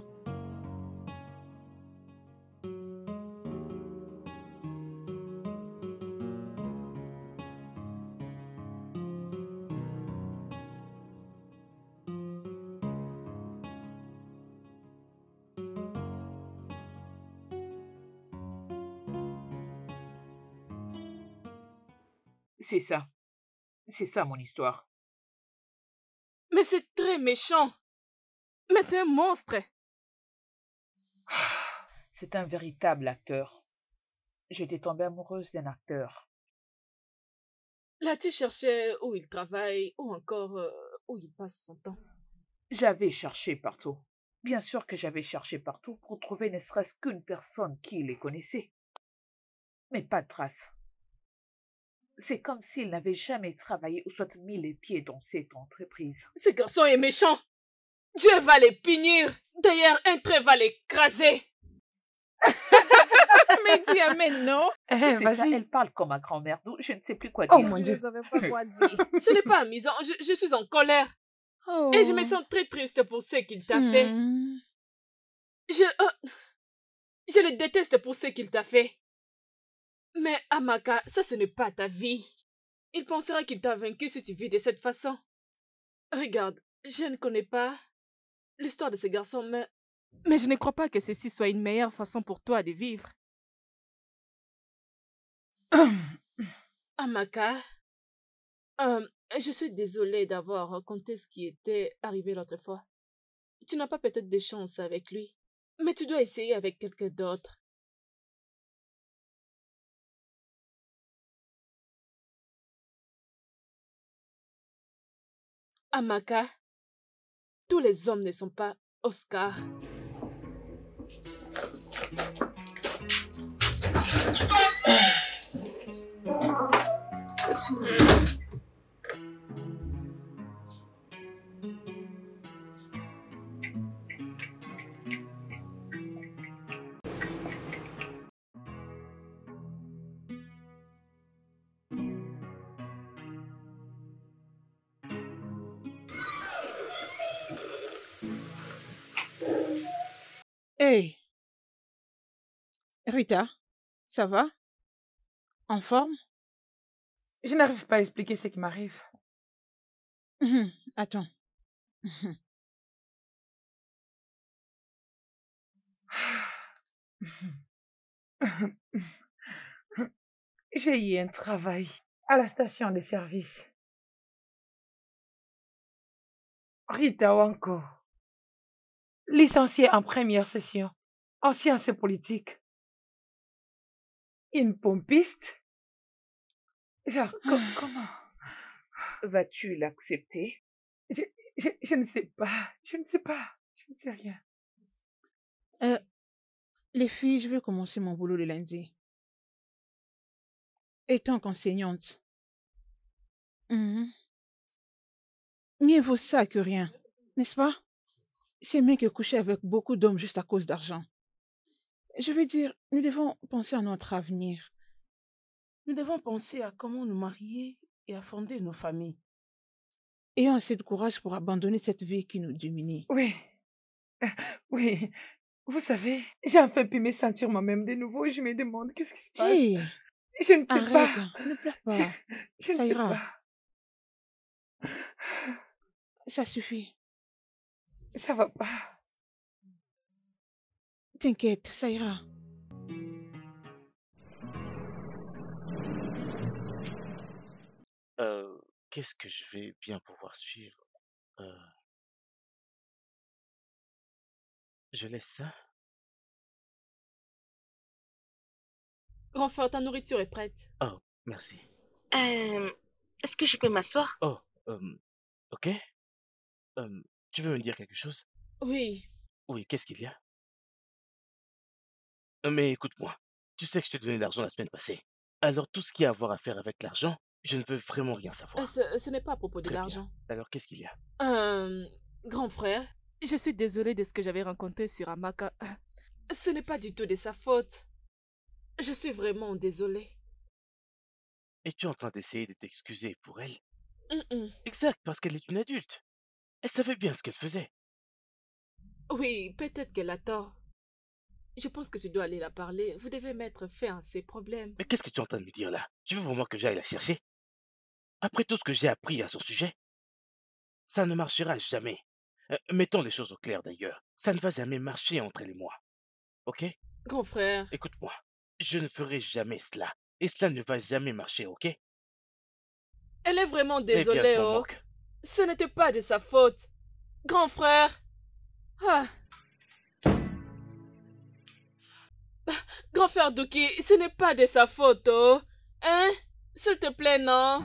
C'est ça. C'est ça mon histoire. Mais c'est très méchant. Mais c'est un monstre. C'est un véritable acteur. J'étais tombée amoureuse d'un acteur. L'as-tu cherché où il travaille ou encore où il passe son temps? J'avais cherché partout. Bien sûr que j'avais cherché partout pour trouver ne serait-ce qu'une personne qui les connaissait. Mais pas de trace. C'est comme s'il n'avait jamais travaillé ou soit mis les pieds dans cette entreprise. Ce garçon est méchant. Dieu va les punir. D'ailleurs, un trait va l'écraser. Mais dis Amen, non? C'est ça, Vas-y. elle parle comme ma grand-mère. Donc, je ne sais plus quoi Oh dire. mon Je Dieu. ne savais pas quoi dire. Ce n'est pas amusant. Je suis en colère. Oh. Et je me sens très triste pour ce qu'il t'a fait. Je le déteste pour ce qu'il t'a fait. Mais Amaka, ça ce n'est pas ta vie. Il pensera qu'il t'a vaincu si tu vis de cette façon. Regarde, je ne connais pas l'histoire de ce garçon, mais je ne crois pas que ceci soit une meilleure façon pour toi de vivre. Amaka, je suis désolée d'avoir raconté ce qui était arrivé l'autre fois. Tu n'as pas peut-être de chance avec lui, mais tu dois essayer avec quelqu'un d'autre. Amaka, tous les hommes ne sont pas Oscar. Hey, Rita, ça va? En forme? Je n'arrive pas à expliquer ce qui m'arrive. Attends. Mhm. J'ai eu un travail à la station de service. Rita Wanko, licenciée en première session en sciences politiques. Une pompiste? Genre, comment? Vas-tu l'accepter? Je ne sais pas. Je ne sais pas. Je ne sais rien. Les filles, je vais commencer mon boulot le lundi. Étant qu'enseignante. Mieux vaut ça que rien, n'est-ce pas? C'est mieux que coucher avec beaucoup d'hommes juste à cause d'argent. Je veux dire, nous devons penser à notre avenir. Nous devons penser à comment nous marier et à fonder nos familles. Ayons assez de courage pour abandonner cette vie qui nous domine. Oui, oui. Vous savez, j'ai enfin pu me sentir moi-même de nouveau et je me demande qu'est-ce qui se passe. Hé, Je ne sais arrête, pas. ne pleure Je, pas. je ne Ça sais ira, pas. ça suffit. Ça va pas. T'inquiète, ça ira. Qu'est-ce que je vais bien pouvoir suivre? Euh, je laisse ça? Grand frère, ta nourriture est prête. Oh, merci. Est-ce que je peux m'asseoir? Oh, ok. Tu veux me dire quelque chose? Oui. Oui, qu'est-ce qu'il y a? Mais écoute-moi, tu sais que je t'ai donné l'argent la semaine passée. Alors tout ce qui a à voir à faire avec l'argent, je ne veux vraiment rien savoir. Ce n'est pas à propos de Très bien. l'argent. Alors qu'est-ce qu'il y a? Grand frère, je suis désolée de ce que j'avais rencontré sur Amaka. Ce n'est pas du tout de sa faute. Je suis vraiment désolée. Es-tu en train d'essayer de t'excuser pour elle? Mm-mm. Exact, parce qu'elle est une adulte. Elle savait bien ce qu'elle faisait. Oui, peut-être qu'elle a tort. Je pense que tu dois aller la parler. Vous devez mettre fin à ces problèmes. Mais qu'est-ce que tu es en train de me dire là? Tu veux vraiment que j'aille la chercher? Après tout ce que j'ai appris à son sujet, ça ne marchera jamais. Mettons les choses au clair d'ailleurs. Ça ne va jamais marcher entre elle et moi. Ok? Grand frère. Écoute-moi, je ne ferai jamais cela. Et cela ne va jamais marcher, ok? Elle est vraiment Eh bien, désolée, je m'en oh. moque. Ce n'était pas de sa faute. Grand frère. Ah. Grand frère Douki, ce n'est pas de sa faute, oh. Hein? S'il te plaît, non?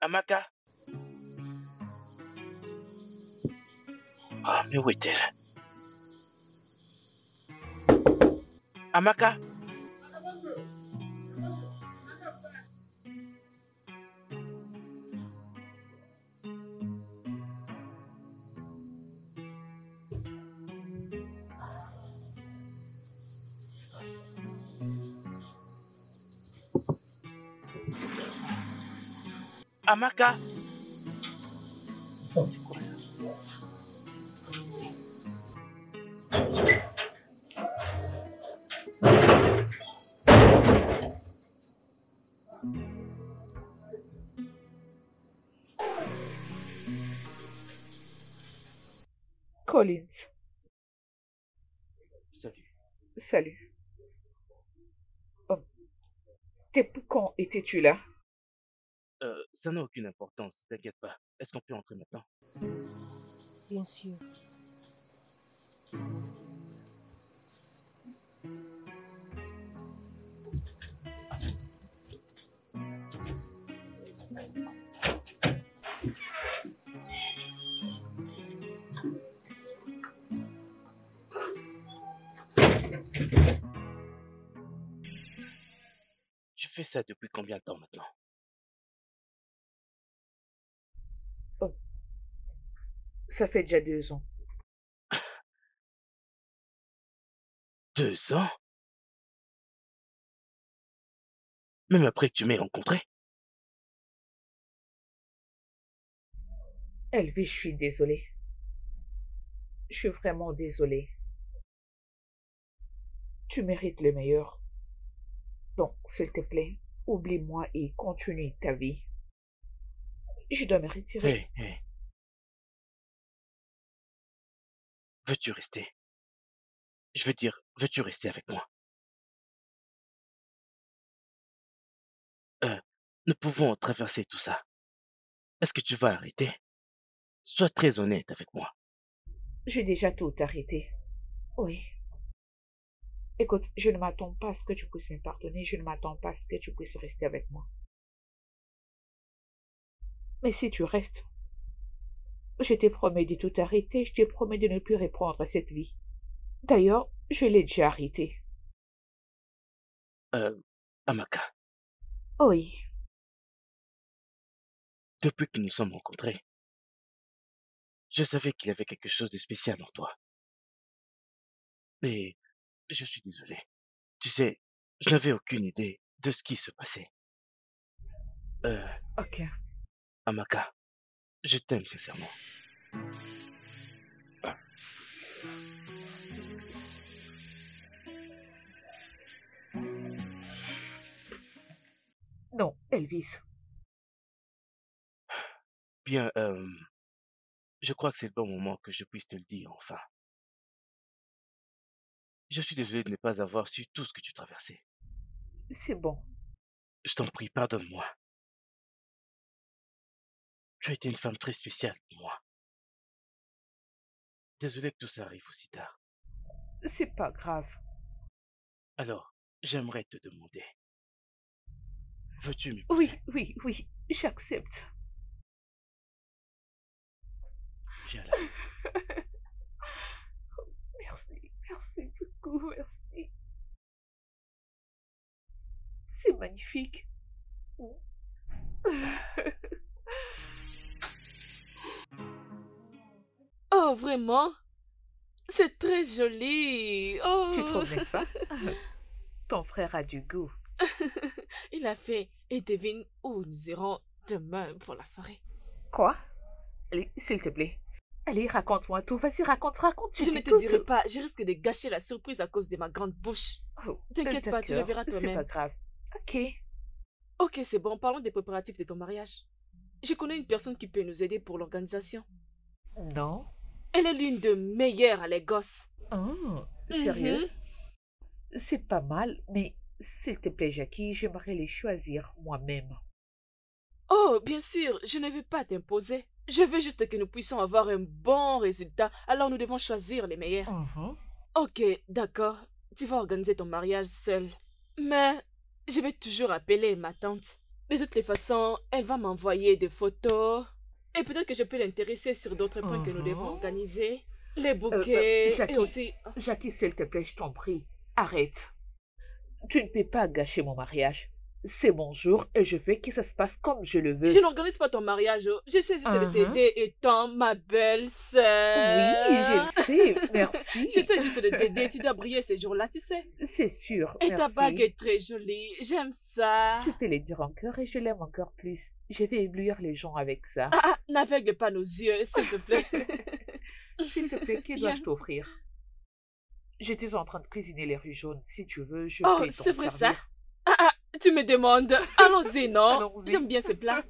Amaka? Ah, mais où est-elle? Amaka? Amaka? C'est quoi ça? Collins, Salut. salut. Oh, depuis quand étais-tu là? Ça n'a aucune importance, t'inquiète pas. Est-ce qu'on peut entrer maintenant? Bien sûr. Tu fais ça depuis combien de temps maintenant? Oh, ça fait déjà 2 ans. 2 ans? Même après que tu m'aies rencontré? Elvis, je suis désolée. Je suis vraiment désolée. Tu mérites le meilleur. Donc, s'il te plaît, oublie-moi et continue ta vie. Je dois me retirer. Hé, hé. Veux-tu rester? Je veux dire, veux-tu rester avec moi? Nous pouvons traverser tout ça. Est-ce que tu vas arrêter? Sois très honnête avec moi. J'ai déjà tout arrêté. Oui. Écoute, je ne m'attends pas à ce que tu puisses me pardonner. Je ne m'attends pas à ce que tu puisses rester avec moi. Mais si tu restes, je t'ai promis de tout arrêter. Je t'ai promis de ne plus répondre à cette vie. D'ailleurs, je l'ai déjà arrêté. Amaka, Oui. depuis que nous sommes rencontrés, je savais qu'il y avait quelque chose de spécial en toi. Et je suis désolé. Tu sais, je n'avais aucune idée de ce qui se passait. Ok. Amaka, je t'aime sincèrement. Non, Elvis. Bien, je crois que c'est le bon moment que je puisse te le dire enfin. Je suis désolé de ne pas avoir su tout ce que tu traversais. C'est bon. Je t'en prie, pardonne-moi. Tu as été une femme très spéciale pour moi. Désolé que tout ça arrive aussi tard. C'est pas grave. Alors, j'aimerais te demander, veux-tu Oui, m'épouser? oui, oui, j'accepte. Viens là. Merci, merci beaucoup, merci. C'est magnifique. Oh, vraiment? C'est très joli. Oh. Tu trouves, n'est-ce pas? Ton frère a du goût. Il a fait. Et devine où nous irons demain pour la soirée. Quoi? Allez, s'il te plaît. Allez, raconte-moi tout. Vas-y, raconte. Je ne te dirai pas. Je risque de gâcher la surprise à cause de ma grande bouche. Oh, T'inquiète pas, tu le verras c'est toi-même. pas grave. Ok. Ok, c'est bon. Parlons des préparatifs de ton mariage. Je connais une personne qui peut nous aider pour l'organisation. Non. Elle est l'une des meilleures à Lagos. Oh, sérieux? C'est pas mal, mais s'il te plaît, Jackie, j'aimerais les choisir moi-même. Oh, bien sûr, je ne veux pas t'imposer. Je veux juste que nous puissions avoir un bon résultat, alors nous devons choisir les meilleurs. Ok, d'accord. Tu vas organiser ton mariage seul. Mais je vais toujours appeler ma tante. De toutes les façons, elle va m'envoyer des photos. Et peut-être que je peux l'intéresser sur d'autres points que nous devons organiser. Les bouquets Jackie, et aussi... Jackie, s'il te plaît, je t'en prie, arrête. Tu ne peux pas gâcher mon mariage. C'est mon jour et je veux que ça se passe comme je le veux. Je n'organise pas ton mariage. J'essaie juste de t'aider étant ma belle-sœur. Oui, je le sais, merci. J'essaie juste de t'aider. Tu dois briller ces jours-là, tu sais. C'est sûr, Et merci. ta bague est très jolie. J'aime ça. Tu peux le dire encore et je l'aime encore plus. Je vais éblouir les gens avec ça. N'aveugle pas nos yeux, s'il te plaît. S'il te plaît, que dois-je t'offrir? J'étais en train de cuisiner les riz jaunes. Si tu veux, je peux t'en c'est vrai ça? servir. Tu me demandes. Allons-y, non? Allons-y. J'aime bien ce plat.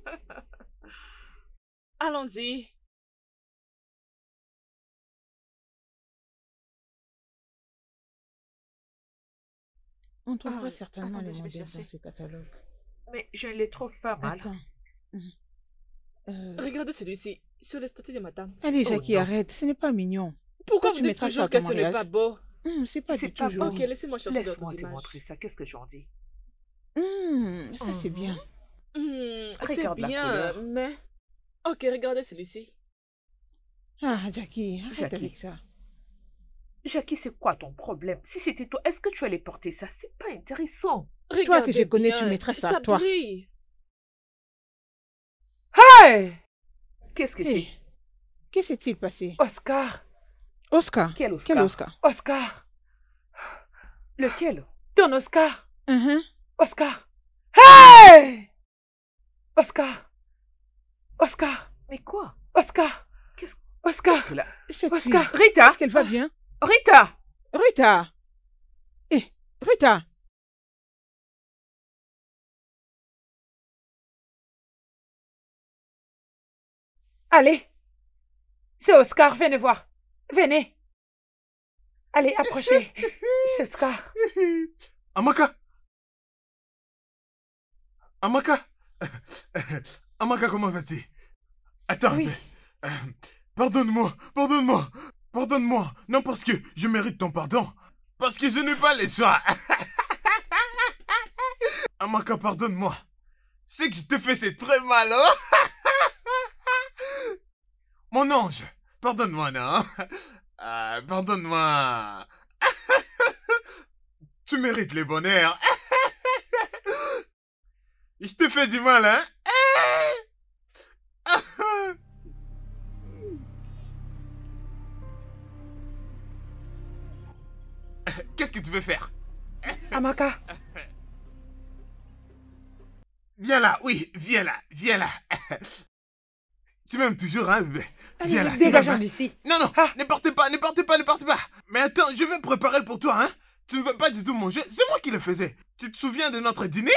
Allons-y. On trouvera certainement attendez, les je vais modèles chercher. dans ces catalogues. Mais je ne les trouve pas mal. Attends. Regarde celui-ci. sur le statut de ma tante. Allez, Oh Jackie, non. arrête, ce n'est pas mignon. Pourquoi Pourquoi vous tu dites mettras ça toujours à que ton ce n'est pas mariage? beau? C'est pas C'est du pas tout beau. Ok, joli. laissez-moi chercher d'autres Laisse-moi te images. montrer ça. Qu'est-ce que j'en dis? Ça, c'est bien. C'est Regarde la bien, couleur. mais... Ok, regardez celui-ci. Ah, Jackie, arrête Jackie. avec ça. Jackie, c'est quoi ton problème? Si c'était toi, est-ce que tu allais porter ça? C'est pas intéressant. Regardez je connais, bien, tu mettrais ça à toi. brille. Hey! Qu'est-ce que Hey, c'est? que s'est-il passé? Oscar. Oscar. Quel Oscar? Quel Oscar? Oscar. Lequel? Ton Oscar. Mhm. Oscar. Hey! Oscar. Oscar. Mais quoi? Oscar. Oscar. Là, cette Oscar. fille, Rita. est-ce qu'elle va bien? Rita. Rita! Rita! Allez. C'est Oscar. Venez voir. Venez. Allez, approchez. C'est Oscar. Amaka! Amaka! Amaka, comment vas-tu? Attends, Oui. mais, pardonne-moi, pardonne-moi, pardonne-moi. Non, parce que je mérite ton pardon. Parce que je n'ai pas les choix. Amaka, pardonne-moi. Ce que je te fais, c'est très mal, hein? Mon ange, pardonne-moi, non? Pardonne-moi. Tu mérites le bonheur. Je te fais du mal, hein? Qu'est-ce que tu veux faire? Amaka. Viens là, oui, viens là, viens là. Tu m'aimes toujours, hein, bébé? Viens là, tu m'aimes, Dégageons hein? d'ici. Non, non, Ah. ne partez pas, ne partez pas, ne partez pas. Mais attends, je vais préparer pour toi, hein? Tu ne veux pas du tout manger, c'est moi qui le faisais. Tu te souviens de notre dîner?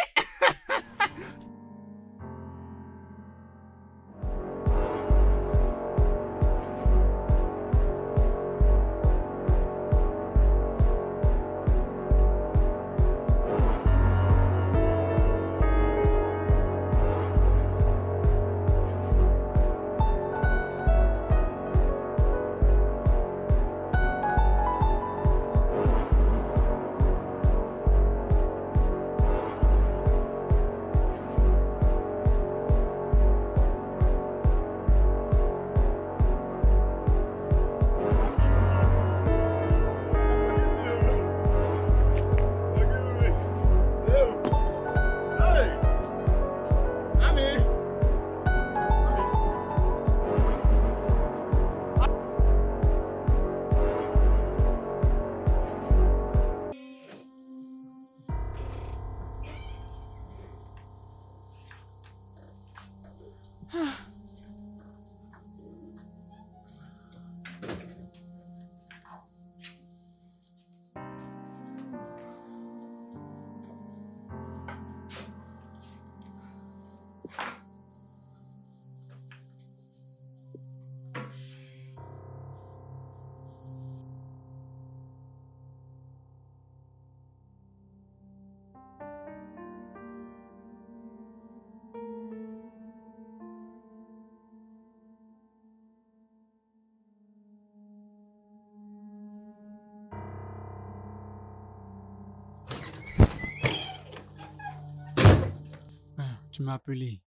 Tu m'as appelé.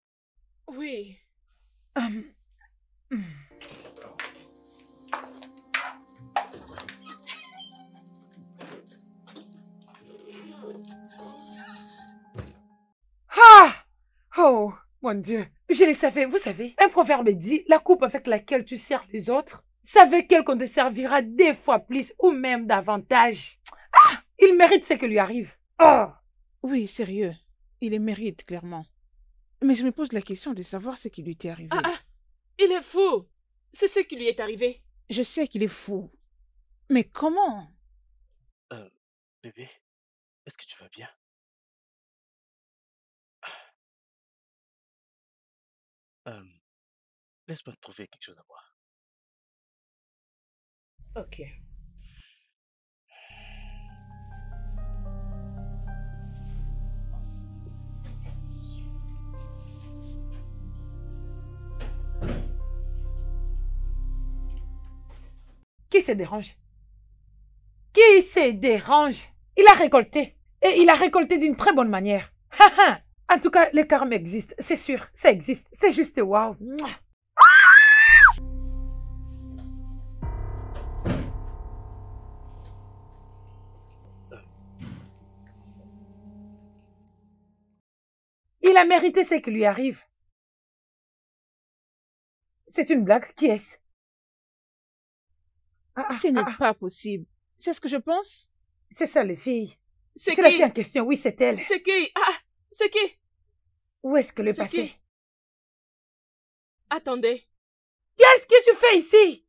Oui. Ah! Oh, mon Dieu. Je le savais, vous savez. Un proverbe dit, la coupe avec laquelle tu sers les autres, c'est avec elle qu'on te servira 2 fois plus ou même davantage. Ah! Il mérite ce qui lui arrive. Oh! Oui, sérieux. Il les mérite, clairement. Mais je me pose la question de savoir ce qui lui est arrivé. Il est fou. C'est ce qui lui est arrivé. Je sais qu'il est fou. Mais comment? Bébé, est-ce que tu vas bien? Laisse-moi trouver quelque chose à boire. Ok. Qui se dérange? Qui se dérange? Il a récolté. Et il a récolté d'une très bonne manière. En tout cas, le karma existe, c'est sûr. Ça existe. C'est juste waouh. Il a mérité ce qui lui arrive. C'est une blague. Qui est-ce? Ce n'est pas possible. C'est ce que je pense. C'est ça, les filles. C'est la qui? fille en question. Oui, c'est elle. C'est qui? Ah, c'est qui? Où est-ce que le C'est passé? qui? Attendez. Qu'est-ce que tu fais ici?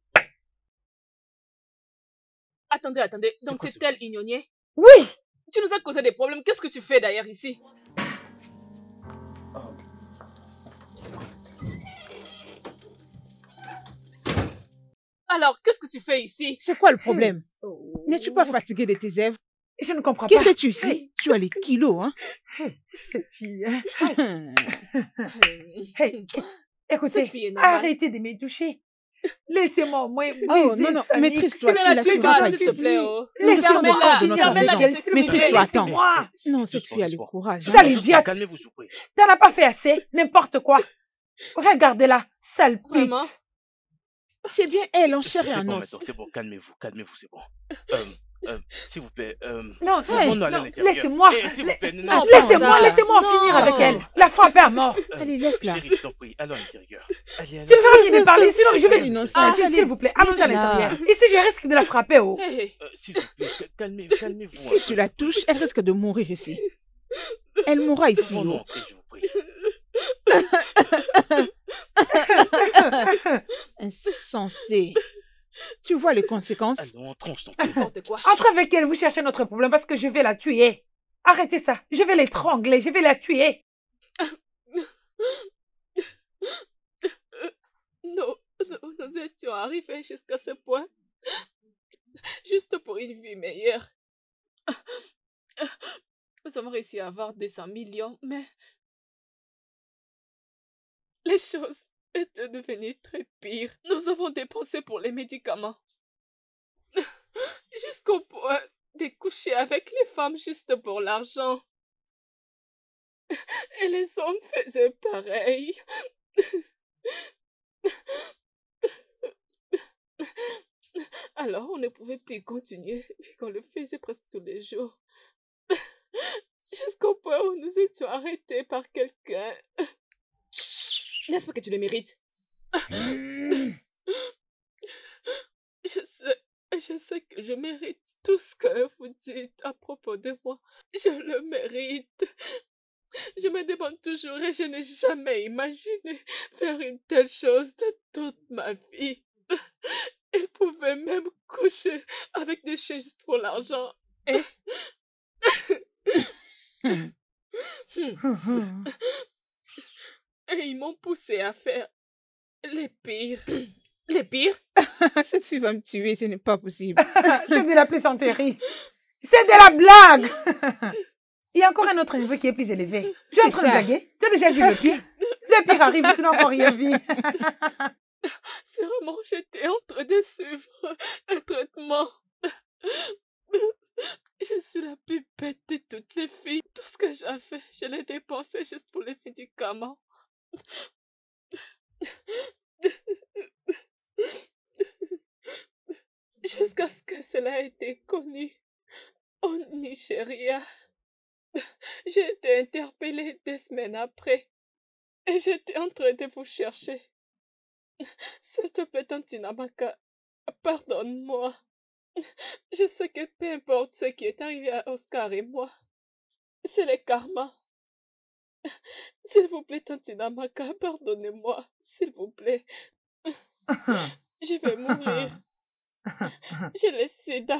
Attendez. Donc c'est elle, Ignonier? Oui. Tu nous as causé des problèmes. Qu'est-ce que tu fais d'ailleurs ici? Alors, qu'est-ce que tu fais ici? C'est quoi le problème? N'es-tu pas fatigué de tes œuvres? Je ne comprends pas. pas. Que fais-tu ici? Tu as les kilos, hein? Cette fille, hein? Écoutez, arrêtez de me toucher. Laissez-moi au moins briser. Oh, non, maîtrise-toi. Tu vas, s'il te plaît, oh. Laisse-moi. Maîtrise-toi, attends. Non, cette fille a le courage. Sale idiote. Calmez-vous, s'il vous plaît. T'en as pas fait assez, n'importe quoi. Regardez-la, sale pute. Vraiment? C'est bien elle, en chair et en os. C'est bon, calmez-vous, c'est bon. S'il vous plaît, non, laissez-moi. Laissez-moi en finir avec elle. La frapper à mort. Allez, laisse-la. Chérie, je t'en prie, allons à l'intérieur. Tu veux rien de parler, sinon je vais... S'il vous plaît, allons à l'intérieur. Ici, je risque de la frapper, oh. S'il vous plaît, calmez-vous. Si tu la touches, elle risque de mourir ici. Elle mourra ici. Non, je vous prie. Insensé. Tu vois les conséquences? Allons, entrons, je t'en prie. N'importe quoi. Entre avec elle, vous cherchez notre problème parce que je vais la tuer. Arrêtez ça. Je vais l'étrangler, je vais la tuer. Nous étions arrivés jusqu'à ce point. Juste pour une vie meilleure. Nous avons réussi à avoir 200 millions, mais les choses étaient devenues très pires. Nous avons dépensé pour les médicaments. Jusqu'au point de coucher avec les femmes juste pour l'argent. Et les hommes faisaient pareil. Alors on ne pouvait plus continuer vu qu'on le faisait presque tous les jours. Jusqu'au point où nous étions arrêtés par quelqu'un. N'est-ce pas que tu le mérites? Je sais que je mérite tout ce que vous dites à propos de moi. Je le mérite. Je me demande toujours et je n'ai jamais imaginé faire une telle chose de toute ma vie. Il pouvait même coucher avec des chiens juste pour l'argent. Et... Et ils m'ont poussé à faire les pires. Les pires? Cette fille va me tuer, ce n'est pas possible. C'est de la plaisanterie. C'est de la blague. Il y a encore un autre niveau qui est plus élevé. Tu es en train de blaguer? Tu as déjà vu le pire? Le pire arrive, tu n'as encore rien vu. C'est vraiment, j'étais en train de suivre un traitement. Je suis la plus bête de toutes les filles. Tout ce que j'ai fait, je l'ai dépensé juste pour les médicaments. Jusqu'à ce que cela ait été connu au Nigeria. J'ai été interpellée 2 semaines après et j'étais en train de vous chercher. S'il te plaît, Tante Namaka, pardonne-moi. Je sais que peu importe ce qui est arrivé à Oscar et moi, c'est le karma. S'il vous plaît, Tante Namaka, pardonnez-moi, s'il vous plaît. Je vais mourir. J'ai le sida.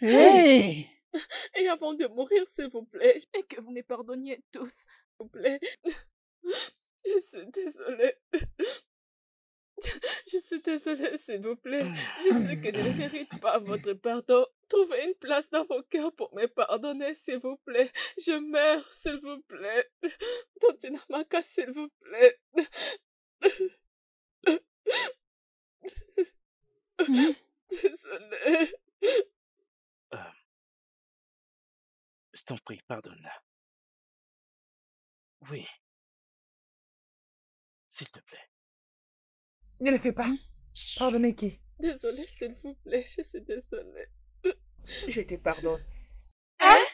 Hey! Et avant de mourir, s'il vous plaît, et que vous me pardonniez tous, s'il vous plaît. Je suis désolée. Je suis désolée, s'il vous plaît. Je sais que je ne mérite pas votre pardon. Trouvez une place dans vos cœurs pour me pardonner, s'il vous plaît. Je meurs, s'il vous plaît. Tante Namaka, s'il vous plaît. Désolée. Je t'en prie, pardonne-la. Oui, s'il te plaît. Ne le fais pas. Pardonnez qui? Désolée, s'il vous plaît, je suis désolée. Je te pardonne. Hein?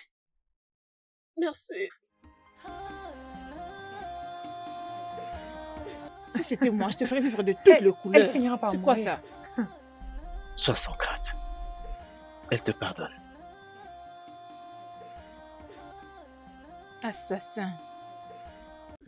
Merci. Si c'était moi, je te ferais vivre de toutes les couleurs. Elle finira par C'est quoi mourir. ça? Sois sans crainte. Elle te pardonne. Assassin.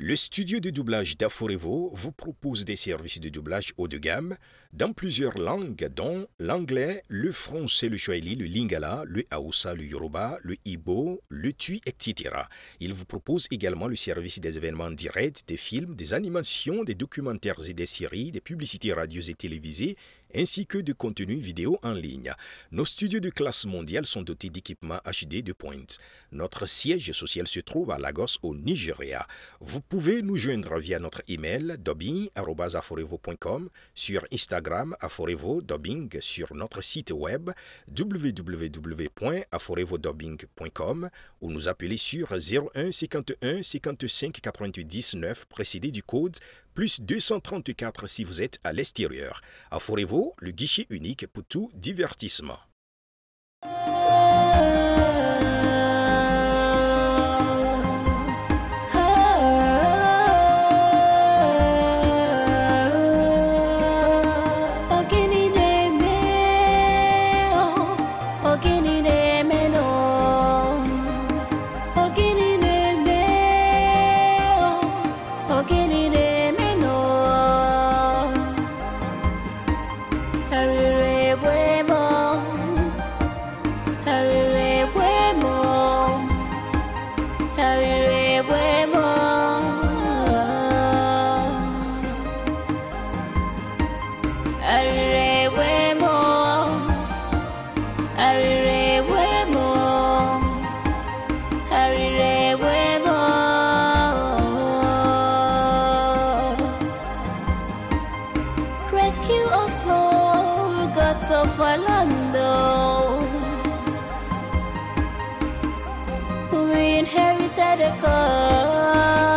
Le studio de doublage d'Aforevo vous propose des services de doublage haut de gamme dans plusieurs langues, dont l'anglais, le français, le swahili, le lingala, le hausa, le yoruba, le igbo, le tui, etc. Il vous propose également le service des événements directs, des films, des animations, des documentaires et des séries, des publicités radios et télévisées, ainsi que de contenus vidéo en ligne. Nos studios de classe mondiale sont dotés d'équipements HD de pointe. Notre siège social se trouve à Lagos, au Nigeria. Vous pouvez nous joindre via notre email dubbing@aforevo.com, sur Instagram Aforevo Dubbing, sur notre site web www.aforevodubbing.com ou nous appeler sur 01 51 55 88 19 précédé du code plus 234 si vous êtes à l'extérieur. Aforevo, le guichet unique pour tout divertissement. Rescue of Lord, gods of Orlando. We inherited a God.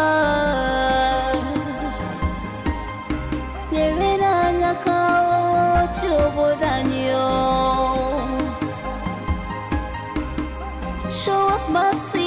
Nerina Nakao Chubudanyo. Show us mercy.